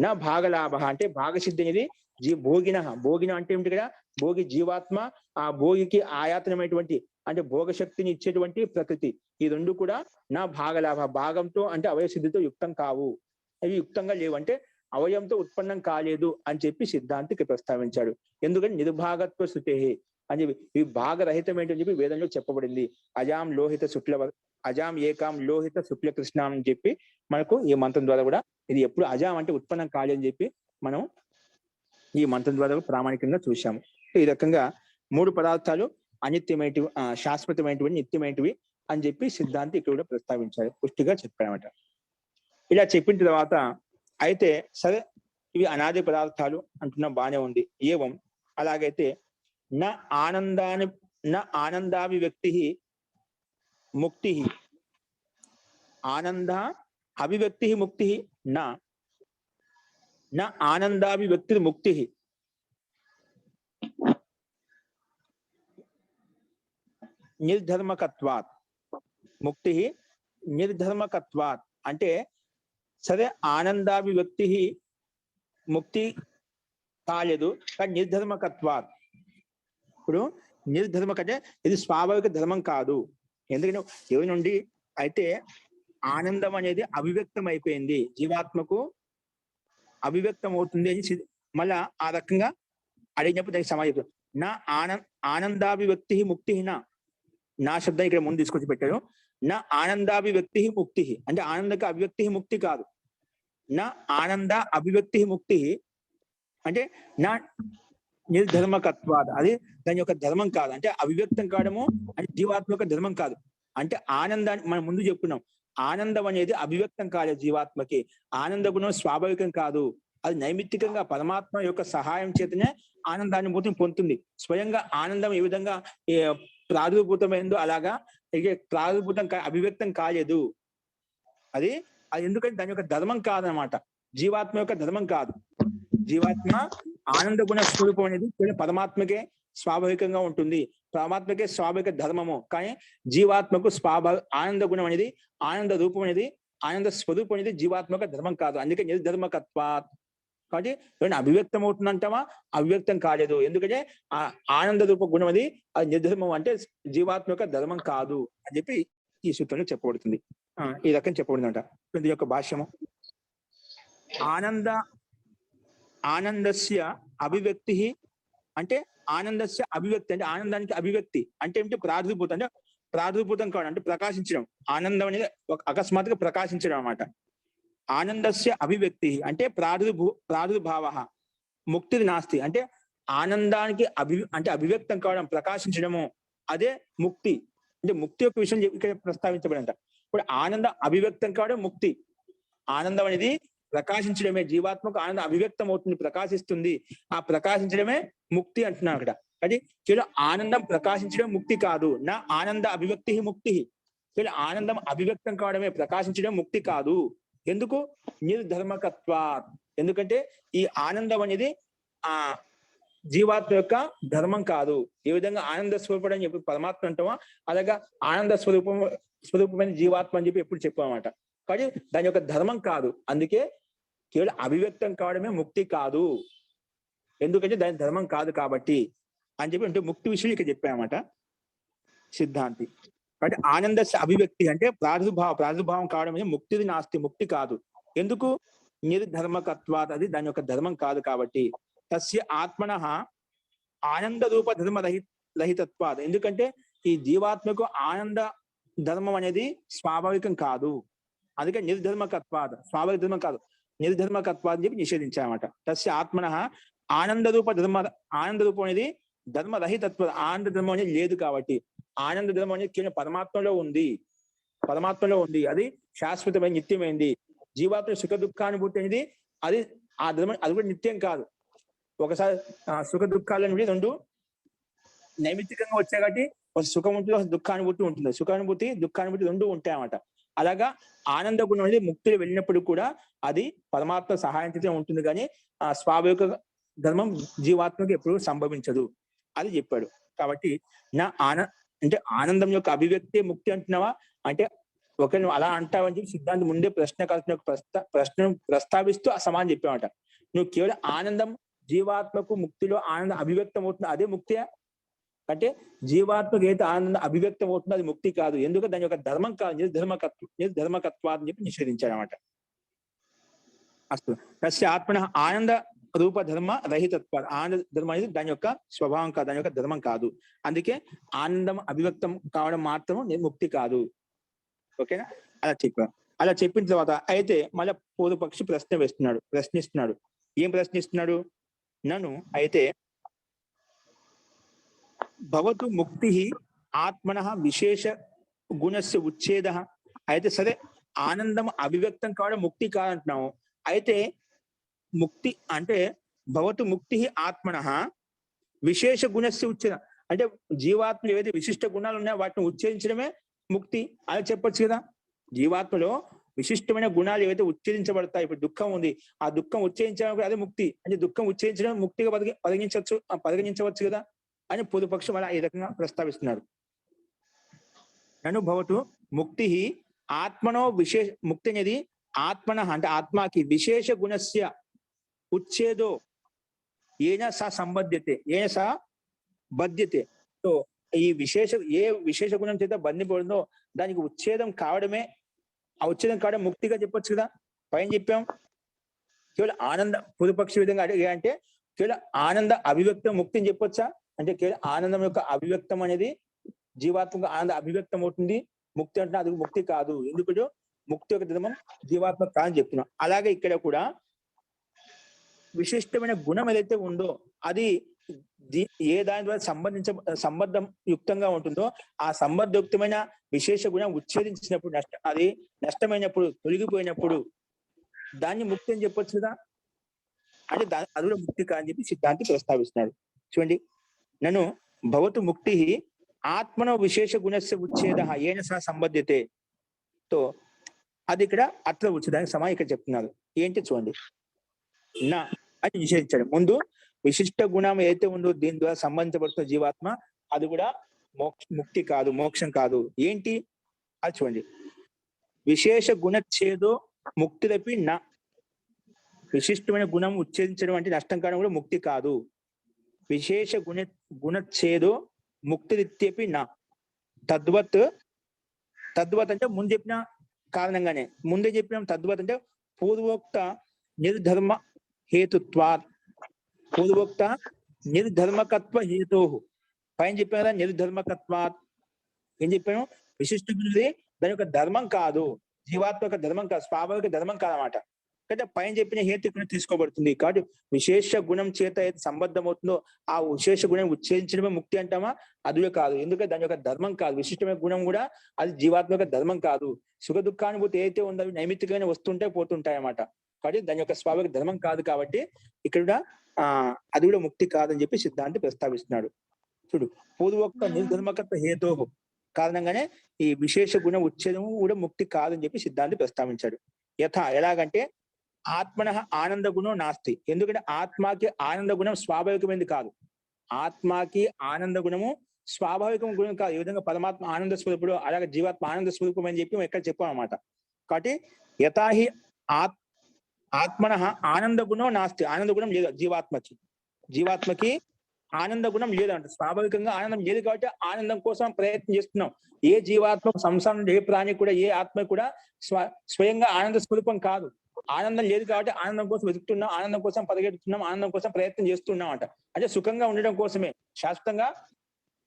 నా భాగలాభ అంటే భాగసిద్ధి అనేది భోగిన అంటే ఏమిటి కదా? భోగి జీవాత్మ, ఆ భోగికి ఆయాతనమైనటువంటి అంటే భోగశక్తిని ఇచ్చేటువంటి ప్రకృతి, ఈ రెండు కూడా నా భాగలాభ, భాగంతో అంటే అవయవ సిద్ధితో యుక్తం కావు, అవి యుక్తంగా లేవు అంటే అవయంతో ఉత్పన్నం కాలేదు అని చెప్పి సిద్ధాంతికి ప్రస్తావించాడు. ఎందుకంటే నిర్భాగత్వ శృతే అని చెప్పి ఇవి భాగరహితమేంటని చెప్పి వేదంలో చెప్పబడింది. అజాం ఏకాం లోహిత శుక్ల కృష్ణ అని చెప్పి మనకు ఈ మంత్రం ద్వారా కూడా ఇది ఎప్పుడు అజాం అంటే ఉత్పన్నం కాలేదని చెప్పి మనం ఈ మంత్రం ద్వారా ప్రామాణికంగా చూశాము. ఈ రకంగా మూడు పదార్థాలు అనిత్యమైనవి, శాశ్వతమైనటువంటి, నిత్యమైనవి అని చెప్పి సిద్ధాంతి ఇక్కడ కూడా ప్రస్తావించారు, పుష్టిగా చెప్పారన్నమాట. ఇలా చెప్పిన తర్వాత అయితే సరే ఇవి అనాది పదార్థాలు అంటున్నా బానే ఉంది. ఏవం అలాగైతే నా ఆనందాభివ్యక్తి ముక్తి, ఆనంద అభివ్యక్తి ముక్తి నా ఆనందాభివ్యక్తి ముక్తి నిర్ధర్మకత్వాత్, ముక్తి నిర్ధర్మకత్వాత్ అంటే సరే ఆనందాభివ్యక్తి ముక్తి కాలేదు కానీ నిర్ధర్మకత్వాత్. ఇప్పుడు నిర్ధర్మక అంటే ఇది స్వాభావిక ధర్మం కాదు. ఎందుకంటే ఎవరి నుండి అయితే ఆనందం అనేది అభివ్యక్తం అయిపోయింది, జీవాత్మకు అభివ్యక్తం అవుతుంది అని మళ్ళా ఆ రకంగా అడిగినప్పుడు దానికి సమాజం నా ఆనందాభివ్యక్తి ముక్తి నా శబ్దం ఇక్కడ ముందు తీసుకొచ్చి పెట్టారు. నా ఆనందాభివ్యక్తి ముక్తి అంటే ఆనందక అభివ్యక్తి ముక్తి కాదు. నా ఆనంద అభివ్యక్తి ముక్తి అంటే నా నిర్ధర్మకత్వాద, అది దాని యొక్క ధర్మం కాదు. అంటే అభివ్యక్తం కావడము అంటే జీవాత్మ యొక్క ధర్మం కాదు. అంటే ఆనందాన్ని మనం ముందు చెప్పుకున్నాం, ఆనందం అనేది అభివ్యక్తం కాలేదు జీవాత్మకి. ఆనంద గుణం స్వాభావికం కాదు, అది నైమిత్తికంగా పరమాత్మ యొక్క సహాయం చేతనే ఆనందానుభూతిని పొందుతుంది. స్వయంగా ఆనందం ఏ విధంగా ప్రాదుర్భూతమైందో అలాగా ప్రాదుర్భూతం అభివ్యక్తం కాలేదు. అది ఎందుకంటే దాని యొక్క ధర్మం కాదనమాట, జీవాత్మ యొక్క ధర్మం కాదు. జీవాత్మ ఆనంద గుణ స్వరూపం అనేది పరమాత్మకే స్వాభావికంగా ఉంటుంది, పరమాత్మకే స్వాభావిక ధర్మము. కానీ జీవాత్మకు ఆనంద గుణం అనేది, ఆనంద రూపం అనేది, ఆనంద స్వరూపం అనేది జీవాత్మక ధర్మం కాదు. అందుకే నిర్ధర్మకత్వాత్. కాబట్టి ఏమైనా అభివ్యక్తం అవుతుందంటావా? అభివ్యక్తం కాలేదు. ఎందుకంటే ఆ ఆనంద రూప గుణం అది నిర్ధర్మం అంటే జీవాత్మ యొక్క ధర్మం కాదు అని చెప్పి ఈ సూత్రంలో చెప్పబడుతుంది. ఈ రకం చెప్పబడిందంట. దీని యొక్క భాష్యము ఆనందస్య అభివ్యక్తి అంటే ఆనందస్య అభివ్యక్తి అంటే ఆనందానికి అభివ్యక్తి అంటే ఏమిటి? ప్రాదుర్భూతం అంటే ప్రాదుర్భూతం కావడం అంటే ప్రకాశించడం. ఆనందం అనేది ఒక అకస్మాత్తుగా ప్రకాశించడం అన్నమాట. ఆనందస్య అభివ్యక్తి అంటే ప్రాదుర్భావ ముక్తి నాస్తి అంటే ఆనందానికి అంటే అభివ్యక్తం కావడం, ప్రకాశించడము అదే ముక్తి. అంటే ముక్తి యొక్క విషయం ఇక్కడ ప్రస్తావించబడంట. ఇప్పుడు ఆనందం అభివ్యక్తం కావడం ముక్తి. ఆనందం అనేది ప్రకాశించడమే, జీవాత్మకు ఆనందం అభివ్యక్తం అవుతుంది, ప్రకాశిస్తుంది. ఆ ప్రకాశించడమే ముక్తి అంటున్నాం అక్కడ. అది కేవలం ఆనందం ప్రకాశించడం ముక్తి కాదు. నా ఆనంద అభివ్యక్తి ముక్తి. కేవలం ఆనందం అభివ్యక్తం కావడమే, ప్రకాశించడం ముక్తి కాదు. ఎందుకు? నిర్ధర్మకత్వా. ఎందుకంటే ఈ ఆనందం అనేది ఆ జీవాత్మ యొక్క ధర్మం కాదు. ఏ విధంగా ఆనంద స్వరూపుడు అని చెప్పి పరమాత్మ అంటామో అలాగా ఆనంద స్వరూపమైన జీవాత్మ అని చెప్పి ఎప్పుడు చెప్పామన్నమాట. కానీ దాని యొక్క ధర్మం కాదు. అందుకే కేవలం అభివ్యక్తం కావడమే ముక్తి కాదు. ఎందుకంటే దాని ధర్మం కాదు కాబట్టి అని చెప్పి అంటే ముక్తి విషయం ఇక్కడ చెప్పామన్నమాట సిద్ధాంతి. కాబట్టి ఆనంద అభివ్యక్తి అంటే ప్రాదుర్భావం కావడం అనేది ముక్తిది నాస్తి, ముక్తి కాదు. ఎందుకు? నిర్ధర్మకత్వాత్, అది దాని యొక్క ధర్మం కాదు కాబట్టి. తస్య ఆత్మనః ఆనంద రూప ధర్మ రహితత్వాత్. ఎందుకంటే ఈ జీవాత్మకు ఆనంద ధర్మం అనేది స్వాభావికం కాదు. అందుకే నిర్ధర్మకత్వాత్, స్వాభావిక ధర్మం కాదు, నిర్ధర్మకత్వాత్ అని చెప్పి నిషేధించామట. తస్య ఆత్మనః ఆనంద రూపం అనేది ధర్మ రహితత్వ, ఆనంద ధర్మం అనేది లేదు కాబట్టి. ఆనంద ధర్మం అనేది కేవలం పరమాత్మలో ఉంది. అది శాశ్వతమైన నిత్యమైంది. జీవాత్మ సుఖ దుఃఖానుభూతి అనేది అది ఆ ధర్మం, అది కూడా నిత్యం కాదు. ఒకసారి సుఖ దుఃఖాలు అనేది రెండు నైమిత్తికంగా వచ్చాయి కాబట్టి ఒక సుఖం ఉంటుంది, ఒక దుఃఖానుభూతి ఉంటుంది. సుఖానుభూతి దుఃఖానుభూతి రెండు ఉంటాయి అన్నమాట. అలాగా ఆనంద గుణం అనేది ముక్తులు వెళ్ళినప్పుడు కూడా అది పరమాత్మ సహాయంతో ఉంటుంది, కానీ ఆ స్వాభావిక ధర్మం జీవాత్మకి ఎప్పుడు సంభవించదు అది చెప్పాడు. కాబట్టి నా అంటే ఆనందం యొక్క అభివ్యక్తి ముక్తి అంటున్నావా అంటే ఒక నువ్వు అలా అంటావని చెప్పి సిద్ధాంతం ముందే ప్రశ్నను ప్రస్తావిస్తూ ఆ సమానం చెప్పామట. నువ్వు కేవలం ఆనందం జీవాత్మకు ముక్తిలో ఆనందం అభివ్యక్తం అవుతుంది, అదే ముక్తియా అంటే జీవాత్మకు ఏదైతే ఆనందం అభివ్యక్తం అవుతుందో అది ముక్తి కాదు. ఎందుకంటే దాని యొక్క ధర్మం కాదు, నిర్ధర్మకత్వాన్ని చెప్పి నిషేధించాడు అనమాట. అస్తు తస్య ఆత్మన ఆనంద రూప ధర్మ రహితత్వ. ఆనంద ధర్మం అనేది దాని యొక్క స్వభావం కాదు, దాని యొక్క ధర్మం కాదు. అందుకే ఆనందం అభివ్యక్తం కావడం మాత్రం ముక్తి కాదు. ఓకేనా? అలా చెప్పిన తర్వాత అయితే మళ్ళీ పూర్వపక్షి ప్రశ్నిస్తున్నాడు. ఏం ప్రశ్నిస్తున్నాడు? నన్ను అయితే భవతు ముక్తి ఆత్మన విశేష గుణస్య ఉచ్ఛేద. అయితే సరే ఆనందం అభివ్యక్తం కావడం ముక్తి కాదంటున్నాము. అయితే ముక్తి అంటే భవతు ముక్తి ఆత్మన విశేష గుణస్య ఉచ్ఛేద అంటే జీవాత్మలు ఏవైతే విశిష్ట గుణాలు ఉన్నాయో వాటిని ఉచ్ఛేదించడమే ముక్తి అని చెప్పొచ్చు కదా. జీవాత్మలో విశిష్టమైన గుణాలు ఏవైతే ఉచ్ఛేదించబడతాయి, ఇప్పుడు దుఃఖం ఉంది, ఆ దుఃఖం ఉచ్ఛేదించడం అదే ముక్తి. అంటే దుఃఖం ఉచ్ఛేదించడం ముక్తిగా పరిగణించవచ్చు కదా అని పూర్వపక్షం అలా ఈ రకంగా ప్రస్తావిస్తున్నారు. అనుభవతు ముక్తి ఆత్మనో విశేష ముక్తి అనేది ఆత్మన అంటే ఆత్మకి విశేష గుణస్య ఉచ్ఛేదో ఏన సా సంబద్ధ్యతే ఏన సా బధ్యతే. సో ఈ ఏ విశేష గుణం చేత బంధింపబడిందో దానికి ఉచ్ఛేదం కావడమే, ఆ ఉచ్ఛేదం కావడం ముక్తిగా చెప్పొచ్చు కదా. పైన చెప్పాం కేవలం ఆనంద పూర్వపక్ష విధంగా అడిగా అంటే కేవలం ఆనంద అభివ్యక్తం ముక్తిని చెప్పొచ్చా అంటే కేవలం ఆనందం యొక్క అభివ్యక్తం అనేది జీవాత్మక ఆనంద అభివ్యక్తం అవుతుంది, ముక్తి అంటే అది ముక్తి కాదు. ఎందుకంటే ముక్తి యొక్క ధర్మం జీవాత్మ కాదని చెప్తున్నాం. అలాగే ఇక్కడ కూడా విశిష్టమైన గుణం ఏదైతే ఉందో అది ఏ దాని ద్వారా సంబద్ధం యుక్తంగా ఉంటుందో ఆ సంబద్ధయుక్తమైన విశేష గుణం ఉచ్ఛేదించినప్పుడు అది నష్టమైనప్పుడు, తొలగిపోయినప్పుడు దాన్ని ముక్తి అని చెప్పొచ్చు కదా. అంటే అది కూడా ముక్తి కాదని చెప్పి సిద్ధాంతి ప్రస్తావిస్తున్నాడు. చూడండి, నన్ను భవతు ముక్తి ఆత్మనో విశేష గుణస్య ఉచ్ఛేద ఏన సహ సంబద్ధ్యతే. తో అది ఇక్కడ అత్ర ఉచ్ఛేదానికి సమా ఇక్కడ చెప్తున్నారు. ఏంటి చూడండి, నా అని నిషేధించాడు. ముందు విశిష్ట గుణం ఏదైతే ఉందో దీని ద్వారా సంబంధించబడుతున్న జీవాత్మ అది కూడా ముక్తి కాదు, మోక్షం కాదు. ఏంటి అది చూడండి, విశేష గుణచ్ఛేదో ముక్తిరపి నా. విశిష్టమైన గుణం ఉచ్ఛేదించడం అంటే నష్టం కావడం కూడా ముక్తి కాదు. విశేష గుణచ్ఛేదో ముక్తిరిత్యపి నా. తద్వత్ అంటే ముందు చెప్పిన కారణంగానే ముందే చెప్పినాం. తద్వత్ అంటే పూర్వోక్త నిర్ధర్మ హేతుత్వాత్, పూర్వోక్త నిర్ధర్మకత్వ హేతో. పైన చెప్పాం కదా నిర్ధర్మకత్వాత్. ఏం చెప్పాను? విశిష్ట గుణది దాని యొక్క ధర్మం కాదు, జీవాత్మ యొక్క ధర్మం కాదు, స్వాభావిక ధర్మం కాదన్నమాట. అంటే పైన చెప్పిన హేతు ఇక్కడ తీసుకోబడుతుంది. కాబట్టి విశేష గుణం చేత ఏది సంబద్ధం అవుతుందో ఆ విశేష గుణం ఉచ్ఛేదించడమే ముక్తి అంటామా? అదే కాదు. ఎందుకంటే దాని యొక్క ధర్మం కాదు. విశిష్టమైన గుణం కూడా అది జీవాత్మ యొక్క ధర్మం కాదు. సుఖ దుఃఖానుభూతి ఏదైతే ఉందో అవి నైమిత్తికమైన వస్తుంటాయి పోతుంటాయి అన్నమాట. కాబట్టి దాని యొక్క స్వాభావిక ధర్మం కాదు. కాబట్టి ఇక్కడ అది కూడా ముక్తి కాదని చెప్పి సిద్ధాంతి ప్రస్తావిస్తున్నాడు. చూడు, పూర్వోక్త నిర్ధర్మకత్వ హేతో కారణంగానే ఈ విశేష గుణ ఉచ్ఛేదం కూడా ముక్తి కాదని చెప్పి సిద్ధాంతి ప్రస్తావించాడు. ఎలాగంటే ఆత్మన ఆనంద గుణం నాస్తి. ఎందుకంటే ఆత్మకి ఆనంద గుణం స్వాభావికమైనది కాదు. ఆత్మకి ఆనంద గుణము స్వాభావిక గుణం కాదు. ఈ విధంగా పరమాత్మ ఆనంద స్వరూపుడు, అలాగే జీవాత్మ ఆనంద స్వరూపం అని చెప్పి ఎక్కడ చెప్పాం అనమాట. కాబట్టి యథాహి ఆత్మన ఆనంద గుణం నాస్తి. ఆనంద గుణం లేదు జీవాత్మకి ఆనంద గుణం లేదంట. స్వాభావికంగా ఆనందం లేదు కాబట్టి ఆనందం కోసం ప్రయత్నం చేస్తున్నాం. ఏ జీవాత్మ సంసారం, ఏ ప్రాణి కూడా, ఏ ఆత్మ కూడా స్వయంగా ఆనంద స్వరూపం కాదు. ఆనందం లేదు కాబట్టి ఆనందం కోసం వెతుకుతున్నాం, ఆనందం కోసం పరిగెడుతున్నాం, ఆనందం కోసం ప్రయత్నం చేస్తున్నాం అంట. అంటే సుఖంగా ఉండడం కోసమే, శాశ్వతంగా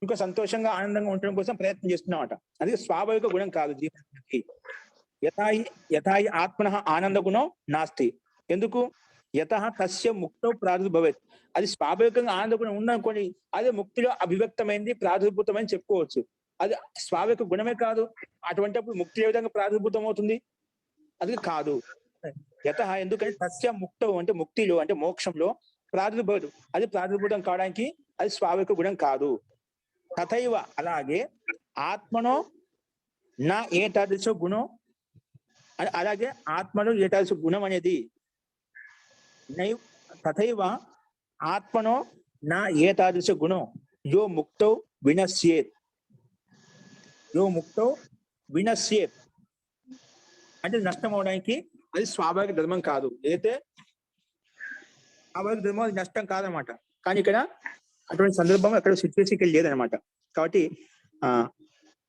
ఇంకా సంతోషంగా ఆనందంగా ఉండడం కోసం ప్రయత్నం చేస్తున్నాం అంట. అది స్వాభావిక గుణం కాదు జీవాత్మకి. యథాహి ఆత్మన ఆనంద గుణం నాస్తి. ఎందుకు? యతః తస్య ముక్తో ప్రాదుర్భవేత్. అది స్వాభావికంగా ఆనంద గుణం ఉందనుకోండి, అదే ముక్తిలో అభివ్యక్తమైంది, ప్రాదుర్భూతమైంది చెప్పుకోవచ్చు. అది స్వాభావిక గుణమే కాదు. అటువంటిప్పుడు ముక్తి ఏ విధంగా ప్రాదుర్భూతం అవుతుంది? అది కాదు. యతః ఎందుకంటే తస్య ముక్తో అంటే ముక్తిలో అంటే మోక్షంలో ప్రాదుర్భవదు, అది ప్రాదుర్భూతం కావడానికి అది స్వాభావిక గుణం కాదు. తథైవ అలాగే ఆత్మనో నా ఏతాదృశ గుణం, అలాగే ఆత్మలో ఏతాదృశ గుణం అనేది తథైవ ఆత్మనో నా ఏతాదృశ గుణం యో ముక్తో వినశ్యేత్. అంటే నష్టం అవడానికి అది స్వాభావిక ధర్మం కాదు. అయితే స్వాభావిక ధర్మం అది నష్టం కాదనమాట. కానీ ఇక్కడ అటువంటి సందర్భం అక్కడ సిచ్యువేషన్ లేదనమాట. కాబట్టి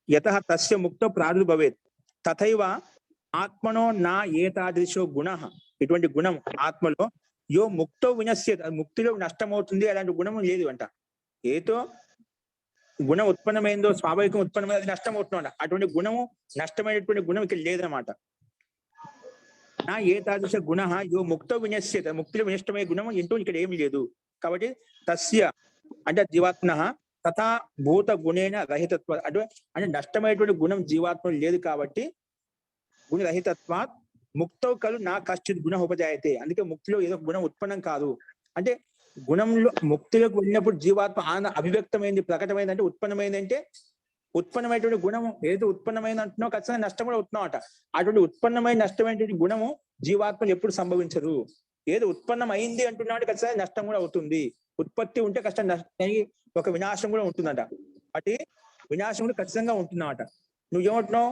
యతః తస్య ముక్తో ప్రాదుర్భవేత్ తథైవ ఆత్మనో నా ఏతాదృశో గుణ. ఇటువంటి గుణం ఆత్మలో యో ముక్తో వినశ్యేత్, ముక్తిలో నష్టం అవుతుంది, అలాంటి గుణం లేదు అంట. ఏతో గుణం ఉత్పన్నమైందో స్వాభావికం ఉత్పన్నమైంది అది నష్టం అవుతుందంట. అటువంటి గుణము నష్టమైనటువంటి గుణం ఇక్కడ లేదనమాట. నా ఏతాదృశ గుణ యో ముక్తో వినశ్యేత్, ముక్తిలో వినష్టమయ్యే గుణం ఏంటో ఇక్కడ ఏమి లేదు. కాబట్టి తస్య అంటే జీవాత్మ తథా భూత గుణేన రహితత్వ అంటే నష్టమైనటువంటి గుణం జీవాత్మ లేదు. కాబట్టి గుణరహితత్వాత్ ముక్తో కలు నా కశ్చిత్ గుణ ఉపజాయతే. అందుకే ముక్తిలో ఏదో గుణం ఉత్పన్నం కాదు. అంటే గుణంలో ముక్తిలోకి వెళ్ళినప్పుడు జీవాత్మ ఆనంద అభివ్యక్తమైంది, ప్రకటమైంది, అంటే ఉత్పన్నమైంది. అంటే ఉత్పన్నమైనటువంటి గుణము ఏదో ఉత్పన్నమైంది అంటున్నావు, ఖచ్చితంగా నష్టం కూడా అవుతున్నావు అంట. అటువంటి ఉత్పన్నమైన నష్టమైనటువంటి గుణము జీవాత్మలు ఎప్పుడు సంభవించదు. ఏదో ఉత్పన్నం అయింది అంటున్నావు అంటే ఖచ్చితంగా నష్టం కూడా అవుతుంది. ఉత్పత్తి ఉంటే కష్టం, ఒక వినాశం కూడా ఉంటుందంట. అంటే వినాశం కూడా ఖచ్చితంగా ఉంటున్నావు. నువ్వేమంటున్నావు?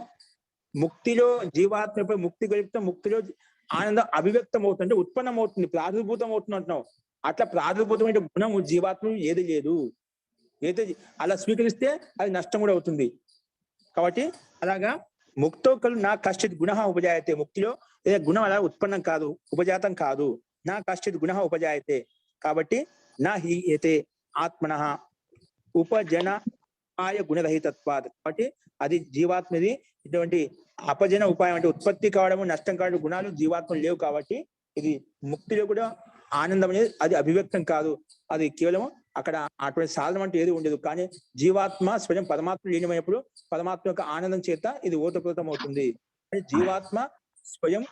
ముక్తిలో జీవాత్మ ముక్తి కలిపితే ముక్తిలో ఆనందం అభివ్యక్తం అవుతుంది, ఉత్పన్నం అవుతుంది, ప్రాదుర్భూతం అవుతుంది అంటున్నావు. అట్లా ప్రాదుర్భూతమైన గుణము జీవాత్మ ఏది లేదు. ఏదైతే అలా స్వీకరిస్తే అది నష్టం కూడా అవుతుంది. కాబట్టి అలాగా ముక్తో కలు నా కశ్చిత్ గుణ ఉపజాయతే. ముక్తిలో ఏదో గుణం అలా ఉత్పన్నం కాదు, ఉపజాతం కాదు. నా కశ్చిత్ గుణ ఉపజాయతే. కాబట్టి నా హీయతే ఆత్మన ఉపజన ఉపాయ గుణరహితత్వాత్. కాబట్టి అది జీవాత్మది ఇటువంటి అపజన ఉపాయం అంటే ఉత్పత్తి కావడము, నష్టం కావడం గుణాలు జీవాత్మలు లేవు. కాబట్టి ఇది ముక్తిలో కూడా ఆనందం అనేది అది అభివ్యక్తం కాదు. అది కేవలం అక్కడ అటువంటి సాధనం అంటే ఏది ఉండదు. కానీ జీవాత్మ స్వయం పరమాత్మ లీనమైనప్పుడు పరమాత్మ యొక్క ఆనందం చేత ఇది ఓతప్రోతం అవుతుంది. జీవాత్మ స్వయం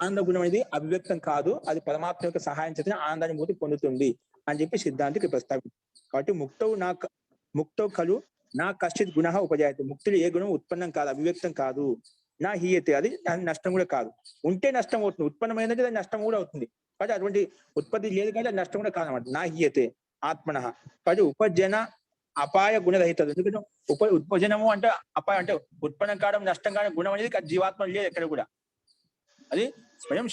ఆనంద గుణం అనేది అభివ్యక్తం కాదు, అది పరమాత్మ యొక్క సహాయం చేత ఆనందాన్ని మూతి పొందుతుంది అని చెప్పి సిద్ధాంతికి ప్రస్తావించారు. కాబట్టి ముక్తో కలు నా కశ్చిత్ గుణ ఉపజాయతే. ముక్తిలో ఏ గుణం ఉత్పన్నం కాదు, అభివ్యక్తం కాదు. నా హీయతే, అది నష్టం కూడా కాదు. ఉంటే నష్టం అవుతుంది, ఉత్పన్నమైందంటే అది నష్టం కూడా అవుతుంది. కాబట్టి అటువంటి ఉత్పత్తి లేదు కానీ అది నష్టం కూడా కాదన్నమాట. నా హీయతే ఆత్మన. కాబట్టి ఉపజన అపాయ గుణరహిత. ఎందుకంటే ఉపజనము అంటే అపాయం అంటే ఉత్పన్నం కావడం, నష్టం కావడం గుణం అనేది జీవాత్మ లేదు ఎక్కడ కూడా. అది స్వయం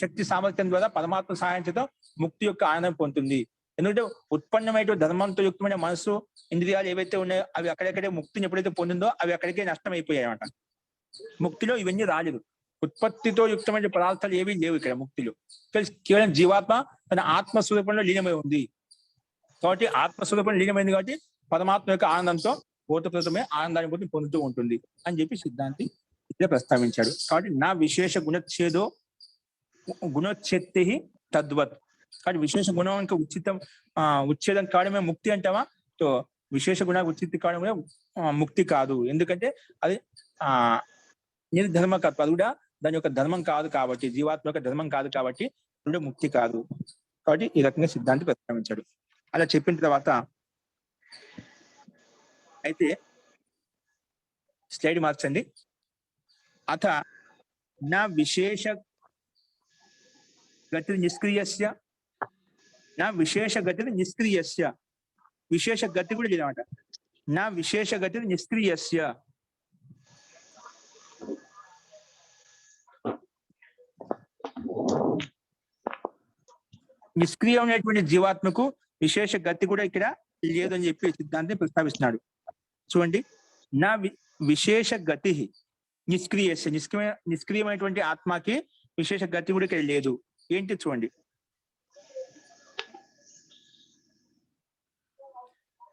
శక్తి సామర్థ్యం ద్వారా పరమాత్మ సహాయం చేత ముక్తి యొక్క ఆనందం పొందుతుంది. ఎందుకంటే ఉత్పన్నమైన ధర్మంతో యుక్తమైన మనసు, ఇంద్రియాలు ఏవైతే ఉన్నాయో అవి అక్కడెక్కడే ముక్తిని ఎప్పుడైతే పొందిందో అవి అక్కడికే నష్టం అయిపోయాయి అన్నమాట. ముక్తిలో ఇవన్నీ రాలేదు. ఉత్పత్తితో యుక్తమైన పదార్థాలు ఏవి లేవు ఇక్కడ ముక్తిలో. కేవలం జీవాత్మ తన ఆత్మస్వరూపంలో లీనమై ఉంది. కాబట్టి ఆత్మస్వరూపంలో లీనమైంది కాబట్టి పరమాత్మ యొక్క ఆనందంతో ఓతప్రతమే ఆనందాన్ని పొందుతూ ఉంటుంది అని చెప్పి సిద్ధాంతి ఇదే ప్రస్తావించాడు. కాబట్టి నా విశేష గుణోచ్ఛేత్తి తద్వత్. కాబట్టి విశేష గుణం ఉచితం ఉచ్ఛేదం కావడమే ముక్తి అంటావా? సో విశేష గుణ ఉచిత కావడమే ముక్తి కాదు. ఎందుకంటే అది నిర్ధర్మకత్వం, అది కూడా దాని యొక్క ధర్మం కాదు కాబట్టి, జీవాత్మ యొక్క ధర్మం కాదు కాబట్టి ముక్తి కాదు. కాబట్టి ఈ రకంగా సిద్ధాంతి ప్రస్తావించాడు. అలా చెప్పిన తర్వాత అయితే స్లైడ్ మార్చండి. అథ నా విశేష గతి నిష్క్రియస్య, నా విశేష గతి నిష్క్రియస్య, విశేష గతి కూడా లేదన్నమాట. నా విశేష గతి నిష్క్రియస్య, నిష్క్రియమైనటువంటి జీవాత్మకు విశేష గతి కూడా ఇక్కడ లేదని చెప్పి సిద్ధాంతం ప్రస్తావిస్తున్నాడు. చూడండి, నా విశేష గతి నిష్క్రియస్య, నిష్క్రియమైనటువంటి ఆత్మకి విశేష గతి కూడా ఇక్కడ లేదు. ఏంటి చూడండి,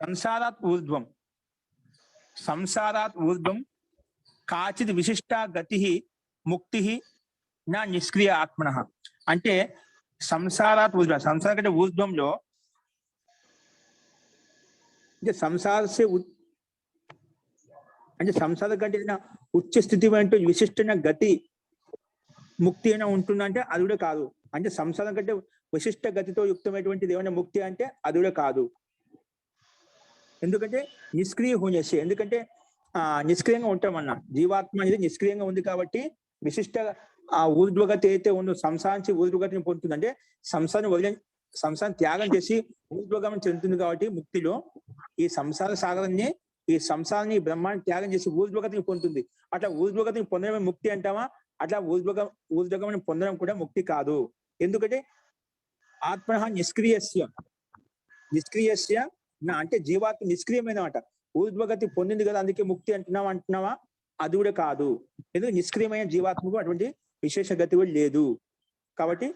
సంసారాత్ ఊర్ధ్వం కాచిత్ విశిష్ట గతి ముక్తి నా నిష్క్రియ ఆత్మన. అంటే సంసారాత్ ఊర్ధ్వం, సంసార కంటే ఊర్ధ్వంలో, అంటే సంసార కంటే ఉచ్చ స్థితి అంటూ విశిష్టమైన గతి ముక్తి అయినా ఉంటుందంటే అది కూడా కాదు. అంటే సంసారం కంటే విశిష్ట గతితో యుక్తమైనటువంటిది ఏమైనా ముక్తి అంటే అది కూడా కాదు. ఎందుకంటే నిష్క్రియ హోన్యస్య, ఎందుకంటే నిష్క్రియంగా ఉంటామన్నా, జీవాత్మ అనేది నిష్క్రియంగా ఉంది కాబట్టి విశిష్ట ఆ ఊర్ధ్వగతి అయితే ఉందో, సంసారించి ఊర్ధ్వగతిని పొందుతుంది. అంటే సంసారం త్యాగం చేసి ఊర్ధ్వగమనం చెందుతుంది కాబట్టి ముక్తిలో ఈ సంసార సాగరాన్ని, ఈ సంసారాన్ని బ్రహ్మాన్ని త్యాగం చేసి ఊర్ధ్వగతిని పొందుతుంది. అట్లా ఊర్ధ్వగతిని పొందడమే ముక్తి అంటామా? అట్లా ఊర్ధ్వగమనం పొందడం కూడా ముక్తి కాదు. ఎందుకంటే ఆత్మ నిష్క్రియస్య నా, అంటే జీవాత్మ నిష్క్రియమైనమాట, ఊర్ధ్వగతి పొందింది కదా అందుకే ముక్తి అంటున్నావా? అది కూడా కాదు. ఎందుకంటే నిష్క్రియమైన జీవాత్మకు అటువంటి విశేష గతి కూడా లేదు. కాబట్టి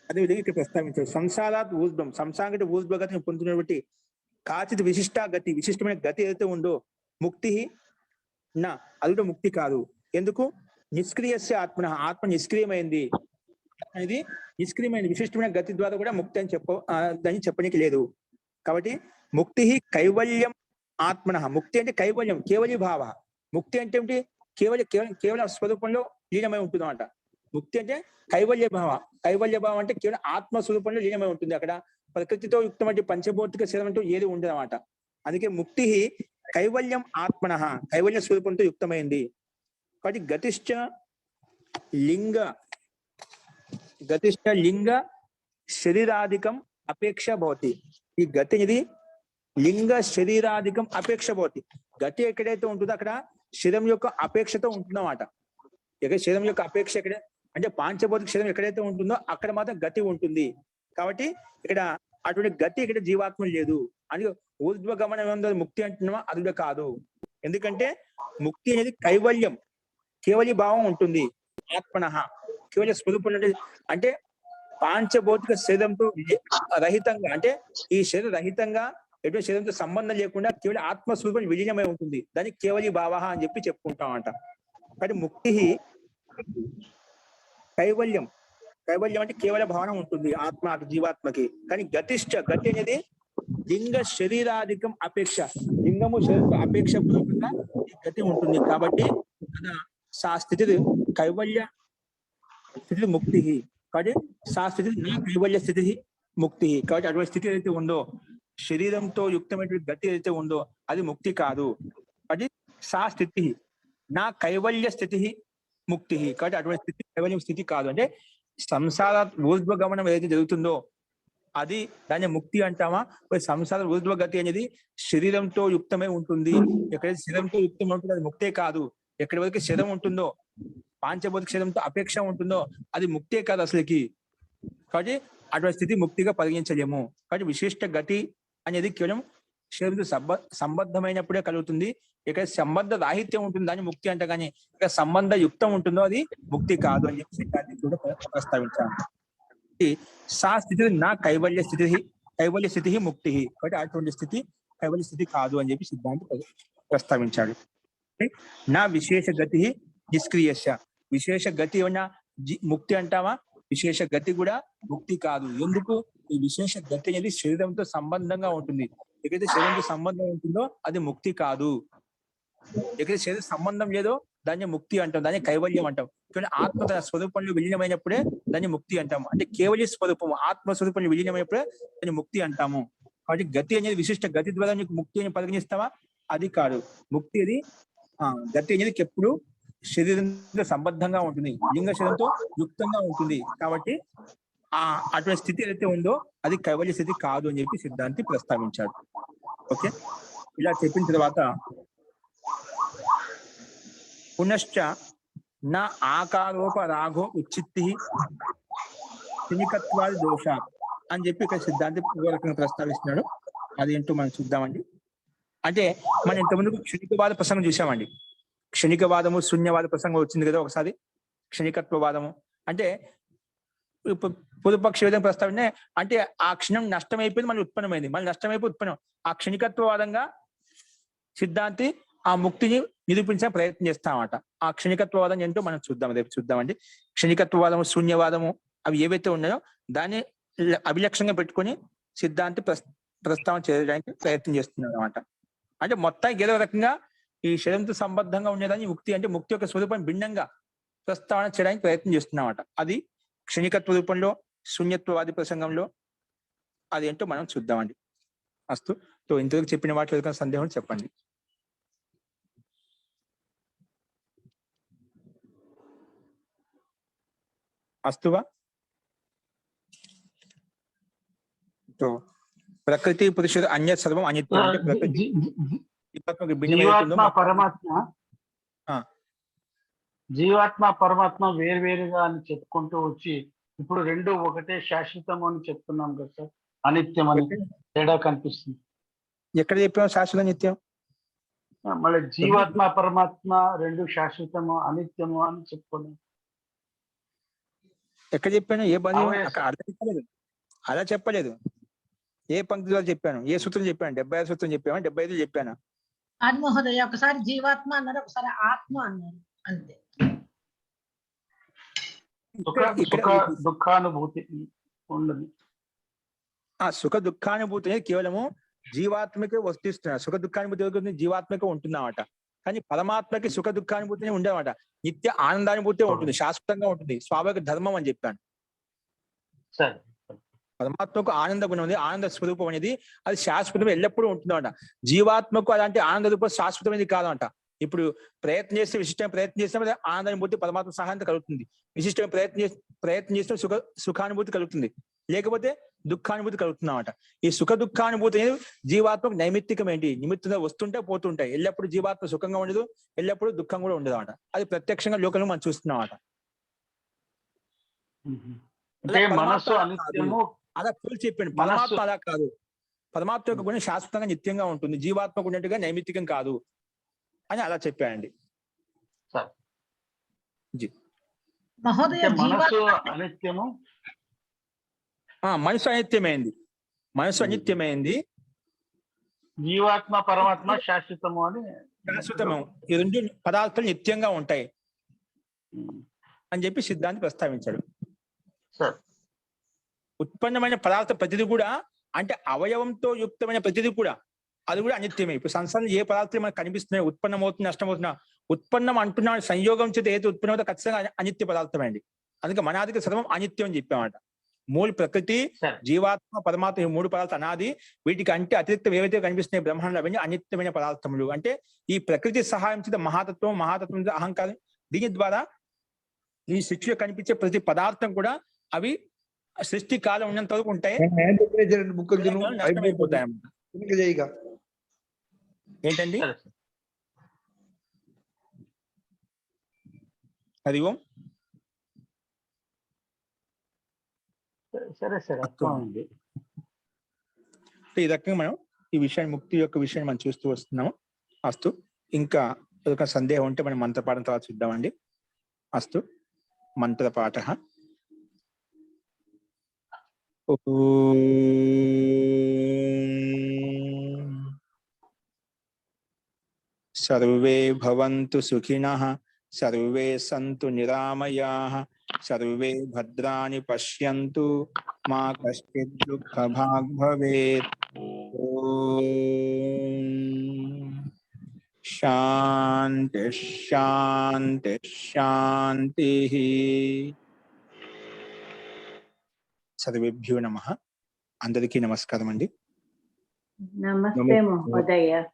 అదేవిధంగా ఇక్కడ ప్రస్తావించారు. సంసారాత్ ఊర్ధ్వం, సంసారం కంటే ఊర్ధ్వగతిని పొందుతున్నటువంటి కాచిత్ విశిష్ట గతి, విశిష్టమైన గతి ఏదైతే ఉందో ముక్తి నా, అది కూడా ముక్తి కాదు. ఎందుకు? నిష్క్రియస్య ఆత్మ నిష్క్రియమైంది అనేది, నిష్క్రియమైన విశిష్టమైన గతి ద్వారా కూడా ముక్తి అని దాన్ని చెప్పడానికి లేదు. కాబట్టి ముక్తి కైవల్యం ఆత్మన. ముక్తి అంటే కైవల్యం, కేవలి భావ. ముక్తి అంటే ఏమిటి? కేవల స్వరూపంలో లీనమై ఉంటుంది అన్నమాట. ముక్తి అంటే కైవల్య భావ. కైవల్య భావం అంటే కేవలం ఆత్మ స్వరూపంలో లీనమై ఉంటుంది. అక్కడ ప్రకృతితో యుక్తమైన పంచభౌతిక శరీరం అంటూ ఏది ఉండదు అన్నమాట. అందుకే ముక్తి కైవల్యం ఆత్మన, కైవల్య స్వరూపంతో యుక్తమైంది. కాబట్టి గతిష్ట లింగ శరీరాధికం అపేక్ష భవతి. ఈ గతి అనేది లింగ శరీరాధికం అపేక్ష భవతి. గతి ఎక్కడైతే ఉంటుందో అక్కడ శరీరం యొక్క అపేక్షతో ఉంటుందన్నమాట. ఎక్కడ శరీరం యొక్క అపేక్ష ఎక్కడ అంటే పాంచభౌతిక శరీరం ఎక్కడైతే ఉంటుందో అక్కడ మాత్రం గతి ఉంటుంది. కాబట్టి ఇక్కడ అటువంటి గతి ఇక్కడ జీవాత్మ లేదు. అని ఊర్ధ్వగమనం ముక్తి అంటున్నామా? అది కూడా కాదు. ఎందుకంటే ముక్తి అనేది కైవల్యం, కేవలి భావం ఉంటుంది. ఆత్మన కేవల స్వరూపం అంటే పాంచభౌతిక శరీరంతో రహితంగా, అంటే ఈ శరీర రహితంగా ఎటువంటి శరీరంతో సంబంధం లేకుండా కేవలం ఆత్మస్వరూపం విలీనమై ఉంటుంది. దానికి కేవలి భావ అని చెప్పి చెప్పుకుంటామంట. కాబట్టి ముక్తి కైవల్యం అంటే కేవల భావన ఉంటుంది ఆత్మ జీవాత్మకి. కానీ గతి అనేది లింగ శరీరాధికం అపేక్ష, లింగము శరీరంతో అపేక్ష పూర్వకంగా గతి ఉంటుంది. కాబట్టి సా స్థితి కైవల్య స్థితి ముక్తి. కాబట్టి సా స్థితి నా కైవల్య స్థితి ముక్తి. కాబట్టి అటువంటి స్థితి ఏదైతే ఉందో, శరీరంతో యుక్తమైనటువంటి గతి ఏదైతే ఉందో అది ముక్తి కాదు. అది సా స్థితి నా కైవల్య స్థితి ముక్తి. కాబట్టి అటువంటి స్థితి కైవల్యం స్థితి కాదు. అంటే సంసార ఊర్ధ్వగమనం ఏదైతే జరుగుతుందో అది దాన్ని ముక్తి అంటామా? సంసార ఊర్ధ్వగతి అనేది శరీరంతో యుక్తమై ఉంటుంది. ఎక్కడైతే శరీరంతో యుక్తం ఉంటుందో అది ముక్తే కాదు. ఎక్కడి వరకు శరీరం ఉంటుందో, పాంచభౌతిక శరీరంతో అపేక్ష ఉంటుందో అది ముక్తే కాదు అసలుకి. కాబట్టి అటువంటి స్థితి ముక్తిగా పరిగణించలేము. కాబట్టి విశిష్ట గతి అనేది కేవలం శరీరంతో సంబద్ధమైనప్పుడే కలుగుతుంది. ఇక్కడ సంబంధ రాహిత్యం ఉంటుంది దాన్ని ముక్తి అంట, కానీ ఇక్కడ సంబంధ యుక్తం ఉంటుందో అది ముక్తి కాదు అని చెప్పి కూడా ప్రస్తావించాను. సా స్థితి నా కైవల్య స్థితి కైవల్య స్థితి ముక్తి. కాబట్టి అటువంటి స్థితి కైవల్య స్థితి కాదు అని చెప్పి సిద్ధాంతి ప్రస్తావించాడు. నా విశేష గతి నిష్క్రియస్య. విశేష గతి ఏమన్నా ముక్తి అంటావా? విశేష గతి కూడా ముక్తి కాదు. ఎందుకు? ఈ విశేష గతి అనేది శరీరంతో సంబంధంగా ఉంటుంది. ఎక్కడైతే శరీరంతో సంబంధం ఉంటుందో అది ముక్తి కాదు. ఎక్కడైతే శరీర సంబంధం లేదో దాన్ని ముక్తి అంటాం, దాన్ని కైవల్యం అంటాం. కానీ ఆత్మ తన స్వరూపంలో విలీనమైనప్పుడే దాన్ని ముక్తి అంటాము. అంటే కేవలం స్వరూపము ఆత్మ స్వరూపంలో విలీనమైనప్పుడే దాన్ని ముక్తి అంటాము. కాబట్టి గతి అనేది విశిష్ట గతి ద్వారా నీకు ముక్తి అని పరిగణిస్తావా? అది కాదు. ముక్తి అది గతి అనేది ఎప్పుడు శరీరంతో సంబద్ధంగా ఉంటుంది, లింగ శరీరంతో యుక్తంగా ఉంటుంది. కాబట్టి అటువంటి స్థితి ఏదైతే ఉందో అది కైవల్య స్థితి కాదు అని చెప్పి సిద్ధాంతి ప్రస్తావించాడు. ఓకే, ఇలా చెప్పిన తర్వాత పునశ్చ నా ఆకారోప రాఘో ఉచిత్తి క్షణికత్వాది దోష అని చెప్పి ఇక్కడ సిద్ధాంతి పూర్వకంగా ప్రస్తావిస్తున్నాడు. అది ఏంటో మనం చూద్దామండి. అంటే మనం ఇంతకుముందు క్షణికవాద ప్రసంగం చూసామండి. క్షణికవాదము శూన్యవాద ప్రసంగం వచ్చింది కదా ఒకసారి. క్షణికత్వవాదము అంటే పూర్వపక్ష విధంగా ప్రస్తావన అంటే ఆ క్షణం నష్టమైపోయింది, మళ్ళీ ఉత్పన్నమైంది, మళ్ళీ నష్టమైపోయి ఉత్పన్నం. ఆ క్షణికత్వవాదంగా సిద్ధాంతి ఆ ముక్తిని నిరూపించే ప్రయత్నం చేస్తామట. ఆ క్షణికత్వవాదం ఏంటో మనం చూద్దాం, రేపు చూద్దామండి. క్షణికత్వవాదము శూన్యవాదము అవి ఏవైతే ఉన్నాయో దాన్ని అభిలక్షణంగా పెట్టుకొని సిద్ధాంతి ప్రస్తావన చేయడానికి ప్రయత్నం చేస్తున్నాడు అనమాట. అంటే మొత్తానికి ఏదో రకంగా ఈ శరీరంతో సంబద్ధంగా ఉండేదాన్ని ముక్తి అంటే ముక్తి యొక్క స్వరూపాన్ని భిన్నంగా ప్రస్తావన చేయడానికి ప్రయత్నం చేస్తున్నామట. అది క్షణికత్వ రూపంలో శూన్యత్వవాది ప్రసంగంలో అది ఏంటో మనం చూద్దామండి. అస్తు. ఇంతవరకు చెప్పిన వాటిలో ఏదైనా సందేహం చెప్పండి. అస్తువా? ప్రకృతి పురుషుడు అన్య సర్వం అనిత్యం. అంటే ప్రకృతి జీవాత్మ పరమాత్మ వేరువేరుగా అని చెప్పుకుంటూ వచ్చి ఇప్పుడు రెండు ఒకటే శాశ్వతం అని చెప్తున్నాం కదా సార్. అనిత్యం అని తేడా కనిపిస్తుంది. ఎక్కడ చెప్పాము శాశ్వత నిత్యం? మళ్ళీ జీవాత్మ పరమాత్మ రెండు శాశ్వతము అనిత్యము అని చెప్పుకున్నాం. ఎక్కడ చెప్పాను? ఏ పని అర్థం చెప్పలేదు, అలా చెప్పలేదు. ఏ పంక్తి ద్వారా చెప్పాను? ఏ సూత్రం చెప్పాను? 75 సూత్రం చెప్పాను, 75 చెప్పాను. అది మహోదయ ఒకసారి జీవాత్మ అన్నారు, ఒకసారి ఆత్మ అన్నారు, అంతే. దుఃఖానుభూతి ఉండదు. ఆ సుఖ దుఃఖానుభూతి కేవలము జీవాత్మకే వస్తున్నారు. సుఖ దుఃఖానుభూతి జీవాత్మకే ఉంటుందన్నమాట. కానీ పరమాత్మకి సుఖ దుఃఖానుభూతిని ఉండదన్నమాట. నిత్య ఆనందానుభూతి ఉంటుంది, శాశ్వతంగా ఉంటుంది, స్వాభావిక ధర్మం అని చెప్పాను. పరమాత్మకు ఆనంద గుణం ఉంది, ఆనంద స్వరూపం అనేది అది శాశ్వతం ఎల్లప్పుడూ ఉంటుందన్నమాట. జీవాత్మకు అలాంటి ఆనంద రూపం శాశ్వతమైనది కాదంట. ఇప్పుడు ప్రయత్నం చేస్తే విశిష్టమైన ప్రయత్నం చేస్తే ఆనందానుభూతి పరమాత్మ సహాయంతో కలుగుతుంది. విశిష్టమైన ప్రయత్నం చేస్తే సుఖానుభూతి కలుగుతుంది, లేకపోతే దుఃఖానుభూతి కలుగుతుందన్నమాట. ఈ సుఖ దుఃఖానుభూతి అనేది జీవాత్మకు నైమిత్తికమేంటి, నిమిత్తంగా వస్తుంటే పోతుంటాయి. ఎల్లప్పుడు జీవాత్మ సుఖంగా ఉండదు, ఎల్లప్పుడూ దుఃఖం కూడా ఉండదు అన్నమాట. అది ప్రత్యక్షంగా లోకంలో మనం చూస్తున్నాం అన్నమాట. అలా పోల్చి చెప్పాను. పరమాత్మ అలా కాదు. పరమాత్మ యొక్క గుణం శాశ్వతంగా నిత్యంగా ఉంటుంది, జీవాత్మకు ఉన్నట్టుగా నైమిత్తికం కాదు అని అలా చెప్పానండి. మనసు అనిత్యమైంది, మనసు అనిత్యమైంది, జీవాత్మ పరమాత్మ శాశ్వతము అని శాశ్వతము. ఈ రెండు పదార్థాలు నిత్యంగా ఉంటాయి అని చెప్పి సిద్ధాంతి ప్రస్తావించాడు. ఉత్పన్నమైన పదార్థం ప్రతిదీ కూడా అంటే అవయవంతో యుక్తమైన ప్రతిదీ కూడా అది కూడా అనిత్యమే. ఇప్పుడు సంసారం ఏ పదార్థాలు మనకు కనిపిస్తున్నాయి, ఉత్పన్నం అవుతుంది, నష్టమవుతున్నా, ఉత్పన్నం అంటున్నా సంయోగం చేత ఏదైతే ఉత్పన్నమవుతుందో ఖచ్చితంగా అనిత్య పదార్థమే అండి. అందుకే మనాదిక సర్వం అనిత్యం అని చెప్పామట. మూల ప్రకృతి, జీవాత్మ, పరమాత్మ ఈ మూడు పదార్థాలు అనాది. వీటికి అంటే అతిరిక్తం ఏవైతే కనిపిస్తున్నాయి బ్రహ్మాండంలో అవన్నీ అనిత్యమైన పదార్థములు. అంటే ఈ ప్రకృతి సహాయం చేత మహాతత్వం అహంకారం, దీని ద్వారా ఈ సృష్టిలో కనిపించే ప్రతి పదార్థం కూడా అవి సృష్టి కాలం ఉన్నంత వరకు ఉంటాయి. ఏంటండి? హరి ఓం. ఈ రకంగా మనం ఈ విషయాన్ని, ముక్తి యొక్క విషయాన్ని మనం చూస్తూ వస్తున్నాము. అస్తు. ఇంకా ఒక సందేహం ఉంటే మనం మంత్రపాఠం తర్వాత చూద్దామండి. అస్తు. మంత్రపాఠ. ఓం. సర్వే భవంతు సుఖినః, సర్వే సంతు నిరామయాః, సర్వే భద్రాణి పశ్యంతు, మా కశ్చిద్ దుఃఖభాగ్ భవేత్. ఓం. శాంతి శాంతి శాంతి. సర్వేభ్యో నమః. అందరికీ నమస్కారం అండి. నమస్తే మహోదయ.